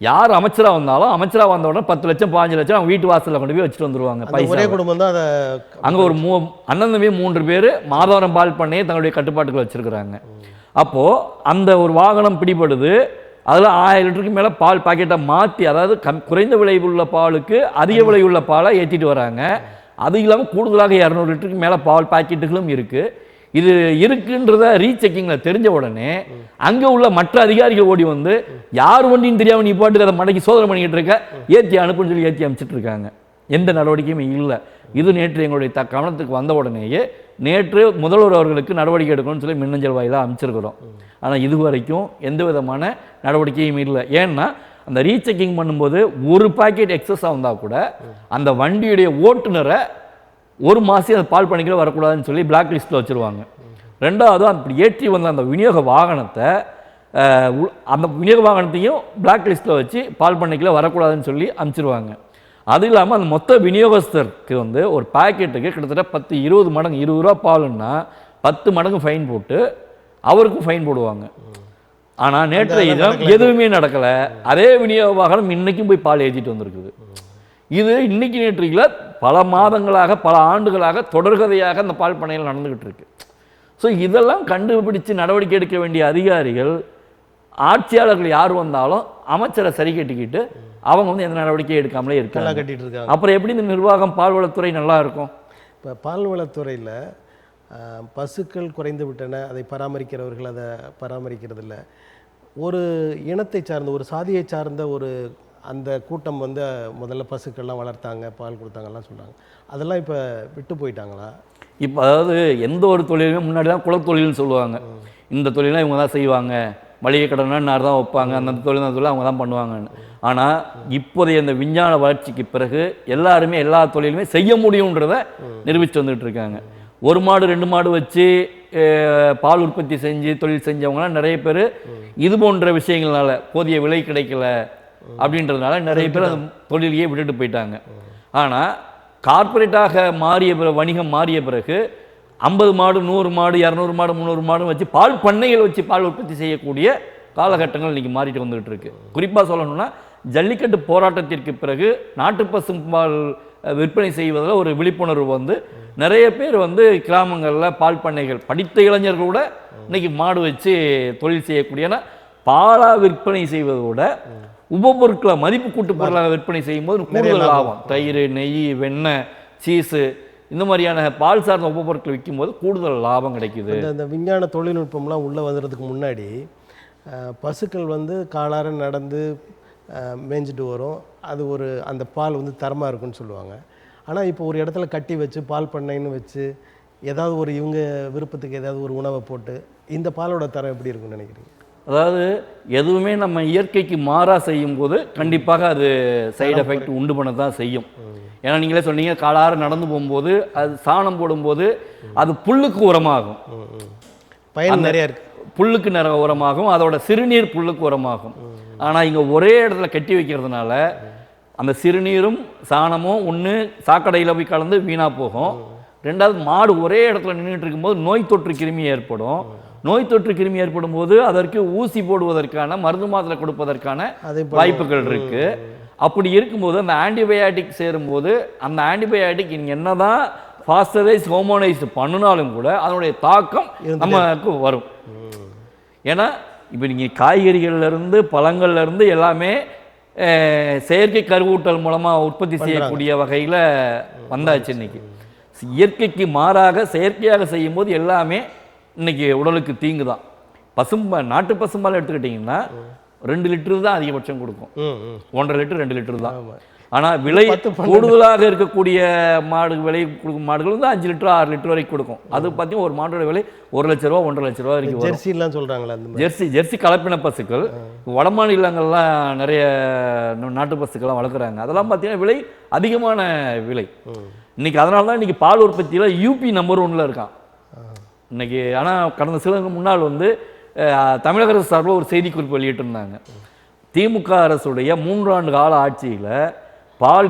யார் அமைச்சராக வந்தாலும், அமைச்சராக வந்த உடனே 10 லட்சம் 15 லட்சம் அவங்க வீட்டு வாசலில் கொண்டு போய் வச்சுட்டு வந்துருவாங்க. ஒரே குடும்பம் தான். அங்கே ஒரு அண்ணன் தம்பி 3 பேர் மாதவரம் பால் பண்ணையை தங்களுடைய கட்டுப்பாட்டுக்குள்ள வச்சிருக்கிறாங்க. அப்போது அந்த ஒரு வாகனம் பிடிபடுது. அதில் 1000 லிட்டருக்கு மேலே பால் பாக்கெட்டை மாற்றி, அதாவது குறைந்த விலை உள்ள பாலுக்கு அதிக விலை உள்ள பாலை ஏற்றிட்டு வராங்க. அது இல்லாமல் கூடுதலாக 200 லிட்டருக்கு மேலே பால் பாக்கெட்டுகளும் இருக்குது. இது இருக்குன்றத ரீசெக்கிங்கில் தெரிஞ்ச உடனே அங்கே உள்ள மற்ற அதிகாரிகள் ஓடி வந்து யார் வண்டின்னு தெரியாமல் நீ பாட்டுக்கு அதை மடக்கி சோதனை பண்ணிக்கிட்டு இருக்க, ஏற்றி அனுப்புன்னு சொல்லி ஏற்றி அனுப்பிச்சிட்டு இருக்காங்க. எந்த நடவடிக்கையுமே இல்லை. இது நேற்று எங்களுடைய கவனத்துக்கு வந்த உடனேயே நேற்று முதல்வர் அவர்களுக்கு நடவடிக்கை எடுக்கணும்னு சொல்லி மின்னஞ்சல் வாயிலாக அமைச்சிருக்கிறோம். ஆனால் இதுவரைக்கும் எந்த விதமான நடவடிக்கையும் இல்லை. ஏன்னா அந்த ரீசெக்கிங் பண்ணும்போது ஒரு பாக்கெட் எக்ஸஸாக வந்தால் கூட அந்த வண்டியுடைய ஓட்டுநரை ஒரு மாதம் அந்த பால் பண்ணைக்குள்ள வரக்கூடாதுன்னு சொல்லி பிளாக் லிஸ்ட்டில் வச்சுருவாங்க. ரெண்டாவது அப்படி ஏற்றி வந்த அந்த விநியோக வாகனத்தை அந்த விநியோக வாகனத்தையும் பிளாக் லிஸ்ட்டில் வச்சு பால் பண்ணைக்குள்ள வரக்கூடாதுன்னு சொல்லி அனுப்பிச்சிருவாங்க. அது இல்லாமல் அந்த மொத்த விநியோகஸ்தருக்கு வந்து ஒரு பாக்கெட்டுக்கு கிட்டத்தட்ட 10-20 மடங்கு 20 ரூபா பாலுன்னா 10 மடங்கு ஃபைன் போட்டு அவருக்கும் ஃபைன் போடுவாங்க. ஆனால் நேற்றைய தினம் எதுவுமே நடக்கலை. அதே விநியோக வாகனம் இன்றைக்கும் போய் பால் ஏற்றிட்டு வந்திருக்குது. இது இன்னைக்கு நேற்றையில் பல மாதங்களாக பல ஆண்டுகளாக தொடர்கதையாக அந்த பால் பண்ணையில் நடந்துக்கிட்டு இருக்கு. ஸோ இதெல்லாம் கண்டுபிடிச்சு நடவடிக்கை எடுக்க வேண்டிய அதிகாரிகள் ஆட்சியாளர்கள் யார் வந்தாலும் அமைச்சரை சரி கட்டிக்கிட்டு அவங்க வந்து எந்த நடவடிக்கையும் எடுக்காமலே இருக்காங்க கட்டிட்டு இருக்காங்க. அப்புறம் எப்படி இந்த நிர்வாகம் பால்வளத்துறை நல்லா இருக்கும்? இப்போ பால்வளத்துறையில் பசுக்கள் குறைந்து விட்டன, அதை பராமரிக்கிறவர்கள் அதை பராமரிக்கிறதில்ல. ஒரு இனத்தை சார்ந்த ஒரு சாதியை சார்ந்த ஒரு அந்த கூட்டம் வந்து முதல்ல பசுக்கள்லாம் வளர்த்தாங்க, பால் கொடுத்தாங்கலாம் சொல்கிறாங்க. அதெல்லாம் இப்போ விட்டு போயிட்டாங்களா? இப்போ அதாவது எந்த ஒரு தொழிலுமே முன்னாடி தான் குலத்தொழில்னு சொல்லுவாங்க. இந்த தொழிலாம் இவங்க தான் செய்வாங்க, மளிகை கடனா நார் தான் வைப்பாங்க, அந்த தொழில் அந்த தொழில் அவங்க தான் பண்ணுவாங்கன்னு. ஆனால் இப்போதைய இந்த விஞ்ஞான வளர்ச்சிக்கு பிறகு எல்லாருமே எல்லா தொழிலுமே செய்ய முடியுன்றத நிரூபித்து வந்துட்டு இருக்காங்க. ஒரு மாடு 2 மாடு வச்சு பால் உற்பத்தி செஞ்சு தொழில் செஞ்சவங்களாம் நிறைய பேர் இது போன்ற விஷயங்கள்னால போதிய விலை கிடைக்கல அப்படின்றதுனால நிறைய பேர் அந்த தொழிலையே விட்டுட்டு போயிட்டாங்க. ஆனால் கார்பரேட்டாக மாறிய பிறகு வணிகம் மாறிய பிறகு 50 மாடு 100 மாடு 200 மாடு 300 மாடு வச்சு பால் பண்ணைகள் வச்சு பால் உற்பத்தி செய்யக்கூடிய காலகட்டங்கள் இன்றைக்கி மாறிட்டு வந்துகிட்டு இருக்கு. குறிப்பாக சொல்லணும்னா ஜல்லிக்கட்டு போராட்டத்திற்கு பிறகு நாட்டு பசும்பால் விற்பனை செய்வதில் ஒரு விழிப்புணர்வு வந்து நிறைய பேர் வந்து கிராமங்களில் பால் பண்ணைகள் படித்த இளைஞர்கள் கூட இன்னைக்கு மாடு வச்சு தொழில் செய்யக்கூடியனா பாலாக விற்பனை செய்வதோட உபபொருட்களை மதிப்பு கூட்டு பொருளாக விற்பனை செய்யும்போது கூடுதல் லாபம். தயிர், நெய், வெண்ணெய், சீஸு இந்த மாதிரியான பால் சார்ந்த உபபொருட்கள் விற்கும்போது கூடுதல் லாபம் கிடைக்குது. இந்த விஞ்ஞான தொழில்நுட்பம்லாம் உள்ளே வந்துடுறதுக்கு முன்னாடி பசுக்கள் வந்து காலார நடந்து மேய்ஞ்சிட்டு வரும், அது ஒரு அந்த பால் வந்து தரமாக இருக்குன்னு சொல்லுவாங்க. ஆனால் இப்போ ஒரு இடத்துல கட்டி வச்சு பால் பண்ணைன்னு வச்சு ஏதாவது ஒரு இவங்க விருப்பத்துக்கு ஏதாவது ஒரு உணவை போட்டு இந்த பாலோட தரம் எப்படி இருக்குன்னு நினைக்கிறீங்க? அதாவது எதுவுமே நம்ம இயற்கைக்கு மாறாக செய்யும்போது கண்டிப்பாக அது சைடு எஃபெக்ட் உண்டு பண்ண தான் செய்யும். ஏன்னா நீங்களே சொன்னீங்க காலார நடந்து போகும்போது அது சாணம் போடும்போது அது புல்லுக்கு உரமாகும், பயன் நிறையா இருக்கு. புல்லுக்கு நிறைய உரமாகும், அதோட சிறுநீர் புல்லுக்கு உரமாகும். ஆனால் இங்கே ஒரே இடத்துல கட்டி வைக்கிறதுனால அந்த சிறுநீரும் சாணமும் ஒன்று சாக்கடையில் போய் கலந்து வீணாக போகும். ரெண்டாவது மாடு ஒரே இடத்துல நின்றுட்டு இருக்கும்போது நோய் தொற்று கிருமி ஏற்படும். நோய் தொற்று கிருமி ஏற்படும் போது அதற்கு ஊசி போடுவதற்கான மருந்து மாத்திரை கொடுப்பதற்கான வாய்ப்புகள் இருக்கு. அப்படி இருக்கும்போது அந்த ஆன்டிபயாட்டிக் சேரும்போது அந்த ஆன்டிபயாட்டிக் நீங்கள் என்னதான் பாஸ்டரைஸ் ஹோமோனைஸ்டு பண்ணினாலும் கூட அதனுடைய தாக்கம் நமக்கு வரும். ஏன்னா இப்போ நீங்கள் காய்கறிகள்லேருந்து பழங்கள்லேருந்து எல்லாமே செயற்கை கருவூட்டல் மூலமாக உற்பத்தி செய்யக்கூடிய வகையில் வந்தாச்சு. இன்னைக்கு இயற்கைக்கு மாறாக செயற்கையாக செய்யும்போது எல்லாமே இன்னைக்கு உடலுக்கு தீங்கு தான். நாட்டு பசும்பால் எடுத்துக்கிட்டிங்கன்னா 2 லிட்டர் தான் அதிகபட்சம் கொடுக்கும், 1.5 லிட்டர் 2 லிட்டர் தான். ஆனால் விலை கூடுதலாக இருக்கக்கூடிய விலை கொடுக்கும் மாடுகள் வந்து 5 லிட்டர் 6 லிட்டர் வரைக்கும் கொடுக்கும். அது பார்த்தீங்கன்னா ஒரு மாட்டோட விலை 1 லட்ச ரூபா 1.5 லட்ச ரூபா வரைக்கும். ஜெர்சிலாம் சொல்கிறாங்களா? ஜெர்சி கலப்பின பசுக்கள் வட மாநிலங்கள்லாம் நிறைய நாட்டு பசுக்கள்லாம் வளர்க்குறாங்க. அதெல்லாம் பார்த்தீங்கன்னா விலை அதிகமான விலை இன்னைக்கு. அதனால தான் இன்னைக்கு பால் உற்பத்தியில் யூபி நம்பர் 1ல் இருக்கான் இன்னைக்கு. ஆனால் கடந்த சில முன்னாள் வந்து தமிழக அரசு சார்பில் ஒரு செய்திக்குறிப்பு வெளியிட்டிருந்தாங்க. திமுக அரசுடைய 3 ஆண்டு கால ஆட்சியில் பால்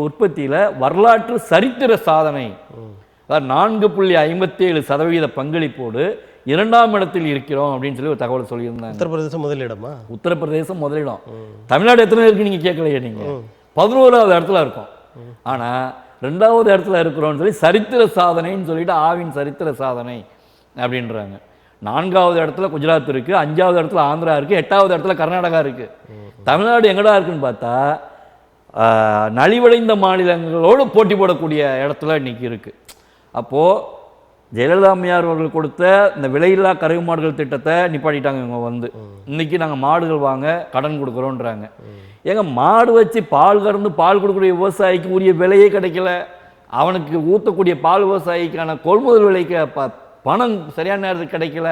உற்பத்தியில் வரலாற்று சரித்திர சாதனை, அதாவது 4.57% பங்களிப்போடு 2ஆம் இடத்தில் இருக்கிறோம் அப்படின்னு சொல்லி ஒரு தகவல் சொல்லியிருந்தாங்க. உத்தரப்பிரதேசம் முதலிடமா? உத்தரப்பிரதேசம் முதலிடம். தமிழ்நாடு எத்தனை இருக்கு நீங்கள் கேட்கலையே? நீங்கள் 11வது இடத்துல இருக்கோம். ஆனால் 2வது இடத்துல இருக்கிறோம்னு சொல்லி சரித்திர சாதனைன்னு சொல்லிட்டு ஆவின் சரித்திர சாதனை அப்படின்றாங்க. 4வது இடத்துல குஜராத் இருக்குது, 5வது இடத்துல ஆந்திரா இருக்குது, 8வது இடத்துல கர்நாடகா இருக்குது. தமிழ்நாடு எங்கடா இருக்குன்னு பார்த்தா நலிவடைந்த மாநிலங்களோடு போட்டி போடக்கூடிய இடத்துல இன்னைக்கு இருக்குது. அப்போது ஜெயலலிதா அம்மையார் அவர்கள் கொடுத்த இந்த விலையில்லா கறவை மாடுகள் திட்டத்தை நிப்பாட்டிட்டாங்க. இவங்க வந்து இன்னைக்கு நாங்கள் மாடுகள் வாங்க கடன் கொடுக்குறோன்றாங்க. ஏங்க மாடு வச்சு பால் கறந்து பால் கொடுக்கக்கூடிய விவசாயிக்கு உரிய விலையே கிடைக்கல. அவனுக்கு ஊற்றக்கூடிய பால் விவசாயிக்கான கொள்முதல் விலைக்கு பணம் சரியான நேரத்துக்கு கிடைக்கல.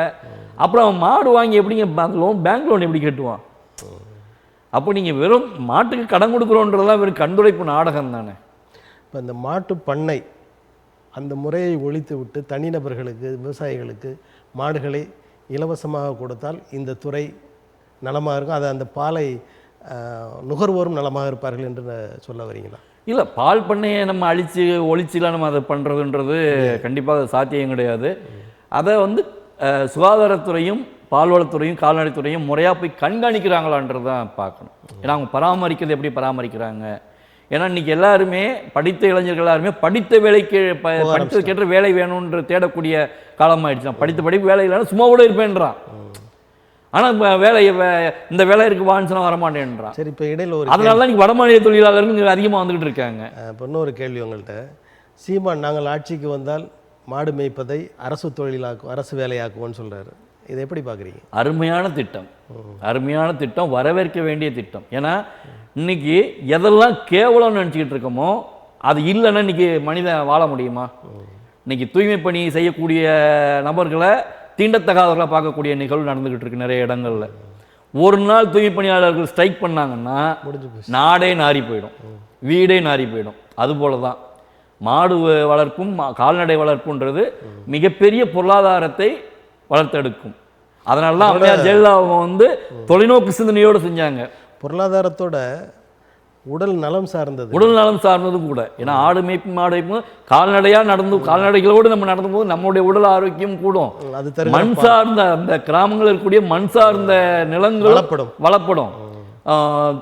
அப்புறம் அவன் மாடு வாங்கி எப்படிங்க பேங்க் லோன் எப்படி கட்டுவான்? அப்போ நீங்கள் வெறும் மாட்டுக்கு கடன் கொடுக்குறோன்றதெல்லாம் வெறும் கண்டுரைப்பு நாடகம் தானே. இப்போ இந்த மாட்டு பண்ணை அந்த முறையை ஒழித்து விட்டு தனிநபர்களுக்கு விவசாயிகளுக்கு மாடுகளை இலவசமாக கொடுத்தால் இந்த துறை நலமாக இருக்கும், அது அந்த பாலை நுகர்வோரும் நலமாக இருப்பார்கள் என்று சொல்ல வரீங்களா? இல்லை, பால் பண்ணையை நம்ம ஒழிச்சுலாம் நம்ம அதை பண்ணுறதுன்றது கண்டிப்பாக சாத்தியம் கிடையாது. அதை வந்து சுகாதாரத்துறையும் பால்வளத்துறையும் கால்நடைத்துறையும் முறையாக போய் கண்காணிக்கிறாங்களான்றது தான் பார்க்கணும். ஏன்னா அவங்க பராமரிக்கிறது எப்படி பராமரிக்கிறாங்க. ஏன்னா இன்றைக்கி எல்லாருமே படித்த இளைஞர்கள் எல்லாருமே படித்த வேலைக்கு படித்ததுக்கேற்ற வேலை வேணும்ன்ற தேடக்கூடிய காலமாகிடுச்சு. நான் படித்த படிப்பு வேலை இல்லைன்னா சும்மா கூட இருப்பேன்றான். ஆனால் வேலை இந்த வேலை இருக்கு வாங்கினா வரமாட்டேன்றான். சரி, இப்போ இடையில ஒரு அதனால தான் இன்றைக்கி வடமாநில தொழிலாளர்கள் அதிகமாக வந்துக்கிட்டு இருக்காங்க. இப்போ இன்னொரு கேள்வி உங்கள்கிட்ட. சீமான் நாங்கள் ஆட்சிக்கு வந்தால் மாடு மேய்ப்பதை அரசு தொழிலாக்கும், அரசு வேலையாக்குவோன்னு சொல்கிறாரு. இதை எப்படி பார்க்குறீங்க? அருமையான திட்டம், அருமையான திட்டம், வரவேற்க வேண்டிய திட்டம். ஏன்னா இன்னைக்கு எதெல்லாம் கேவலம்னு நினச்சிக்கிட்டு இருக்கோமோ அது இல்லைன்னா இன்றைக்கி மனிதன் வாழ முடியுமா? இன்றைக்கி தூய்மை பணி செய்யக்கூடிய நபர்களை தீண்டத்தகாதவர்களாக பார்க்கக்கூடிய நிகழ்வு நடந்துக்கிட்டு இருக்கு நிறைய இடங்களில். ஒரு நாள் தூய்மை பணியாளர்கள் ஸ்ட்ரைக் பண்ணாங்கன்னா நாடே நாரி போயிடும், வீடே நாரி போயிடும். அதுபோல தான் மாடு வளர்ப்பும் கால்நடை வளர்ப்புன்றது மிகப்பெரிய பொருளாதாரத்தை வளர்த்தெடுக்கும். அதனால தான் அம்மையார் ஜெயலலிதா வந்து தொலைநோக்கு சிந்தனையோடு செஞ்சாங்க. பொருளாதாரத்தோட உடல் நலம் சார்ந்தது, உடல் நலம் சார்ந்ததும் கூட. ஏன்னா ஆடு மேய்ப்பு மாடு மேய்ப்பும் கால்நடையாக கால்நடைகளோடு நம்ம நடந்தும் போது நம்மளுடைய உடல் ஆரோக்கியம் கூடும். மண் சார்ந்த அந்த கிராமங்கள் இருக்கக்கூடிய மண் சார்ந்த நிலங்கள் வளப்படும்,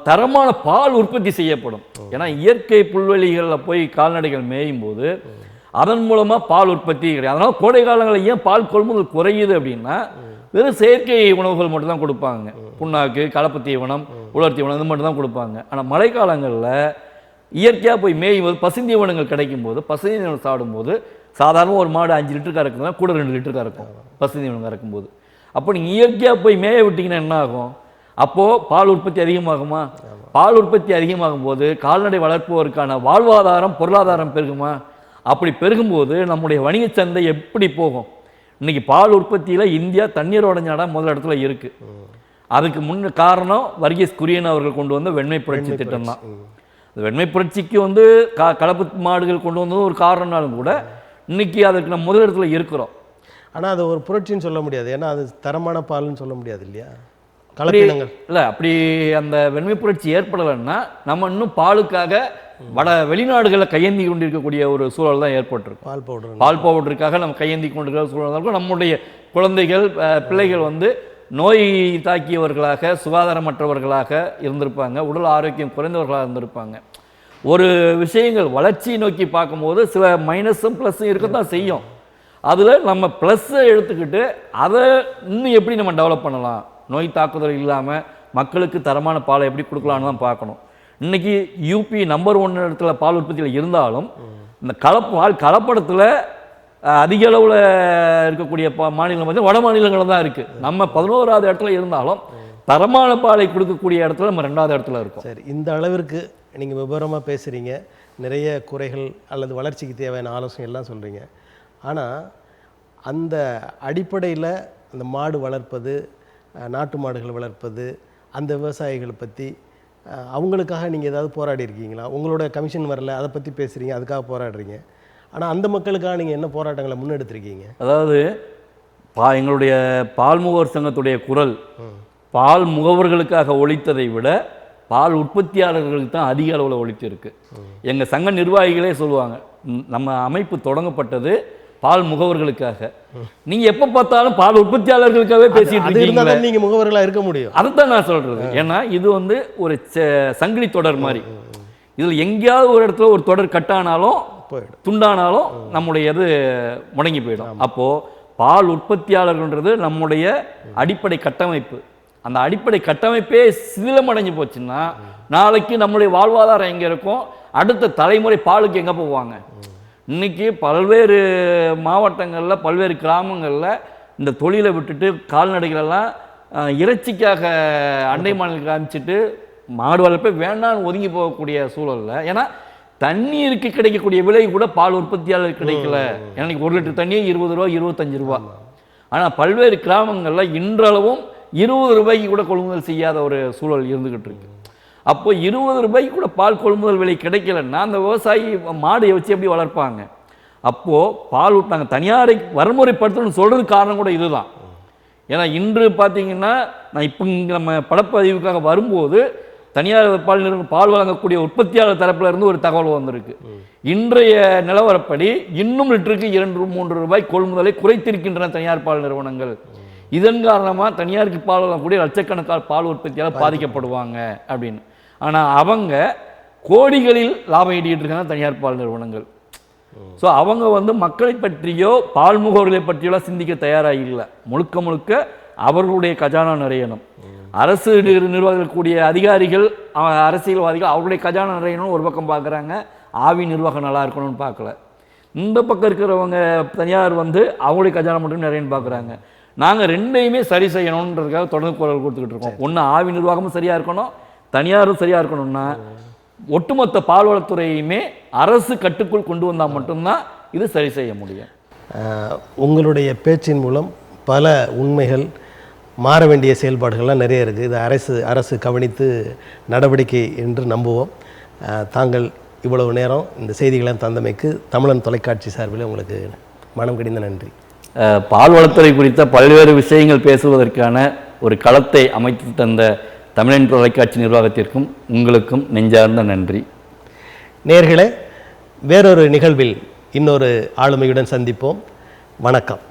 தரமான பால் உற்பத்தி செய்யப்படும். ஏன்னா இயற்கை புல்வெளிகளில் போய் கால்நடைகள் மேயும் போது அதன் மூலமாக பால் உற்பத்தி கிடையாது. அதனால் கோடை காலங்களில் ஏன் பால் கொள்முதல் குறையுது அப்படின்னா வெறும் செயற்கை உணவுகள் மட்டும்தான் கொடுப்பாங்க. புண்ணாக்கு, கலப்பு தீவனம், உலர் தீவனம் இது மட்டும் தான் கொடுப்பாங்க. ஆனால் மழைக்காலங்களில் இயற்கையாக போய் மேயும் போது பசுந்தீவனங்கள் கிடைக்கும் போது பசுந்தீவனம் சாப்பிடும்போது சாதாரண ஒரு மாடு 5 லிட்டர் கறக்குதுன்னா கூட 2 லிட்டர் கறக்கும் பசுந்தீவனம் கறக்கும்போது. அப்போ நீங்கள் இயற்கையாக போய் மேய விட்டிங்கன்னா என்ன ஆகும்? அப்போது பால் உற்பத்தி அதிகமாகுமா? பால் உற்பத்தி அதிகமாகும் போது கால்நடை வளர்ப்பவருக்கான வாழ்வாதாரம் பொருளாதாரம் பெருகுமா? அப்படி பெருகும்போது நம்முடைய வணிக சந்தை எப்படி போகும்? இன்றைக்கி பால் உற்பத்தியில் இந்தியா தண்ணீரோட நாடாக முதல் இடத்துல இருக்குது. அதுக்கு முன்ன காரணம் வர்கீஸ் குரியன் அவர்கள் கொண்டு வந்த வெண்மை புரட்சி திட்டம் தான். அந்த வெண்மை புரட்சிக்கு வந்து கலப்பு மாடுகள் கொண்டு வந்தது ஒரு காரணம்னாலும் கூட இன்றைக்கி அதுக்கு நம்ம முதல் இடத்துல இருக்கிறோம். ஆனால் அது ஒரு புரட்சின்னு சொல்ல முடியாது, ஏன்னா அது தரமான பால்னு சொல்ல முடியாது இல்லையா? கலப்பினங்கள் இல்லை, அப்படி அந்த வெண்மை புரட்சி ஏற்படலைன்னா நம்ம இன்னும் பாலுக்காக வெளிநாடுகளில் கையேந்தி கொண்டிருக்கக்கூடிய ஒரு சூழல் தான் ஏற்பட்டிருக்கு. பால் பவுடருக்காக நம்ம கையேந்தி கொண்டிருக்கிற சூழல் இருக்கும். நம்முடைய குழந்தைகள் பிள்ளைகள் வந்து நோய் தாக்கியவர்களாக சுகாதாரமற்றவர்களாக இருந்திருப்பாங்க, உடல் ஆரோக்கியம் குறைந்தவர்களாக இருந்திருப்பாங்க. ஒரு விஷயங்கள் வளர்ச்சி நோக்கி பார்க்கும்போது சில மைனஸும் ப்ளஸ்ஸும் இருக்கத்தான் செய்யும். அதில் நம்ம ப்ளஸ்ஸை எடுத்துக்கிட்டு அதை இன்னும் எப்படி நம்ம டெவலப் பண்ணலாம், நோய் தாக்குதல் இல்லாமல் மக்களுக்கு தரமான பாலை எப்படி கொடுக்கலான்னு தான் பார்க்கணும். இன்றைக்கி யூபி நம்பர் 1 இடத்துல பால் உற்பத்தியில் இருந்தாலும் இந்த கலப்படத்தில் அதிக அளவில் இருக்கக்கூடிய மாநிலம் வந்து வட மாநிலங்களில் தான் இருக்குது. நம்ம 11வது இடத்துல இருந்தாலும் தரமான பாலை கொடுக்கக்கூடிய இடத்துல நம்ம 2வது இடத்துல இருக்கோம். சரி, இந்த அளவிற்கு நீங்கள் விவரமாக பேசுகிறீங்க, நிறைய குறைகள் அல்லது வளர்ச்சிக்கு தேவையான ஆலோசனை எல்லாம் சொல்கிறீங்க. ஆனால் அந்த அடிப்படையில் அந்த மாடு வளர்ப்பது, நாட்டு மாடுகள் வளர்ப்பது, அந்த விவசாயிகளை பற்றி அவங்களுக்காக நீங்கள் ஏதாவது போராடி இருக்கீங்களா? உங்களோட கமிஷன் வரல, அதை பற்றி பேசுகிறீங்க, அதுக்காக போராடுறீங்க. ஆனால் அந்த மக்களுக்காக நீங்கள் என்ன போராட்டங்களை முன்னெடுத்திருக்கீங்க? அதாவது எங்களுடைய பால் முகவர் சங்கத்துடைய குரல் பால் முகவர்களுக்காக ஒழித்ததை விட பால் உற்பத்தியாளர்களுக்கு தான் அதிக அளவில் ஒழித்திருக்கு. எங்கள் சங்க நிர்வாகிகளே சொல்லுவாங்க, நம்ம அமைப்பு தொடங்கப்பட்டது பால் முகவர்களுக்காக. நீங்க எப்ப பார்த்தாலும் பால் உற்பத்தியாளர்களுக்காகவே பேசிட்டு இருக்கீங்க, நீங்க முகவர்களா இருக்க முடியும். அதுதான் நான் சொல்றது. ஏன்னா இது வந்து ஒரு சங்கிலி தொடர் மாதிரி. இதுல எங்கேயாவது ஒரு இடத்துல ஒரு தொடர் கட்டானாலும் துண்டானாலும் நம்முடைய இது முடங்கி போயிடும். அப்போ பால் உற்பத்தியாளர்கள்ன்றது நம்முடைய அடிப்படை கட்டமைப்பு. அந்த அடிப்படை கட்டமைப்பே சிதிலமடைஞ்சு போச்சுன்னா நாளைக்கு நம்முடைய வாழ்வாதாரம் எங்க இருக்கும், அடுத்த தலைமுறை பாலுக்கு எங்க போவாங்க? இன்றைக்கி பல்வேறு மாவட்டங்களில் பல்வேறு கிராமங்களில் இந்த தொழிலை விட்டுட்டு கால்நடைகளெல்லாம் இறைச்சிக்காக அண்டை மாநிலங்களுக்கு அனுப்பிச்சிட்டு மாடு வளர்ப்பை வேண்டாம்னு ஒதுங்கி போகக்கூடிய சூழலில், ஏன்னா தண்ணீருக்கு கிடைக்கக்கூடிய விலை கூட பால் உற்பத்தியாளர் கிடைக்கல. ஏன்னா 1 லிட்டர் தண்ணியே 20 ரூபா 25 ரூபா. ஆனால் பல்வேறு கிராமங்களில் இன்றளவும் 20 ரூபாய்க்கு கூட கொள்முதல் செய்யாத ஒரு சூழல் இருந்துக்கிட்டு இருக்கு. அப்போ 20 ரூபாய்க்கு கூட பால் கொள்முதல் விலை கிடைக்கலன்னா அந்த விவசாயி மாடு வச்சு எப்படி வளர்ப்பாங்க? அப்போது பால் ஊட்டாங்க தனியாரை வன்முறைப்படுத்தணும்னு சொல்கிறதுக்கு காரணம் கூட இதுதான். ஏன்னா இன்று பார்த்தீங்கன்னா நான் இப்போ இங்கே நம்ம படப்பதிவுக்காக வரும்போது தனியார் பால் வழங்கக்கூடிய உற்பத்தியாளர் தரப்புல இருந்து ஒரு தகவல் வந்திருக்கு. இன்றைய நிலவரப்படி இன்னும் லிட்டருக்கு 2-3 ரூபாய் கொள்முதலை குறைத்திருக்கின்றன தனியார் பால் நிறுவனங்கள். இதன் காரணமாக தனியாருக்கு பால் வழங்கக்கூடிய லட்சக்கணக்கான பால் உற்பத்தியாளர் பாதிக்கப்படுவாங்க அப்படின்னு. ஆனால் அவங்க கோடிகளில் லாபம் ஈட்டிகிட்டு இருக்காங்க தனியார் பால் நிறுவனங்கள். ஸோ அவங்க வந்து மக்களை பற்றியோ பால் முகவர்களை பற்றியோ சிந்திக்க தயாராக இல்லை. முழுக்க முழுக்க அவர்களுடைய கஜானா நிறையணும். அரசு நிர்வாகக்கூடிய அதிகாரிகள் அரசியல்வாதிகள் அவருடைய கஜானா நிறையணும்னு ஒரு பக்கம் பார்க்குறாங்க, ஆவி நிர்வாகம் நல்லா இருக்கணும்னு பார்க்கல. இந்த பக்கம் இருக்கிறவங்க தனியார் வந்து அவங்களுடைய கஜானா மட்டும் நிறையன்னு பார்க்குறாங்க. நாங்கள் ரெண்டையுமே சரி செய்யணுன்றதுக்காக தொடர்ந்து குரல் கொடுத்துக்கிட்டு இருக்கோம். ஒன்று ஆவி நிர்வாகமும் சரியாக இருக்கணும், தனியாரும் சரியாக இருக்கணும்னா ஒட்டுமொத்த பால்வளத்துறையுமே அரசு கட்டுக்குள் கொண்டு வந்தால் மட்டும்தான் இது சரி செய்ய முடியும். உங்களுடைய பேச்சின் மூலம் பல உண்மைகள், மாற வேண்டிய செயல்பாடுகள்லாம் நிறைய இருக்குது. இது அரசு கவனித்து நடவடிக்கை என்று நம்புவோம். தாங்கள் இவ்வளவு நேரம் இந்த செய்திகளை தந்தமைக்கு தமிழன் தொலைக்காட்சி சார்பில் உங்களுக்கு மனம் கடிந்த நன்றி. பால்வளத்துறை குறித்த பல்வேறு விஷயங்கள் பேசுவதற்கான ஒரு களத்தை அமைத்து தந்த தமிழன் தொலைக்காட்சி நிர்வாகத்திற்கும் உங்களுக்கும் நெஞ்சார்ந்த நன்றி. நேயர்களே, வேறொரு நிகழ்வில் இன்னொரு ஆளுமையுடன் சந்திப்போம். வணக்கம்.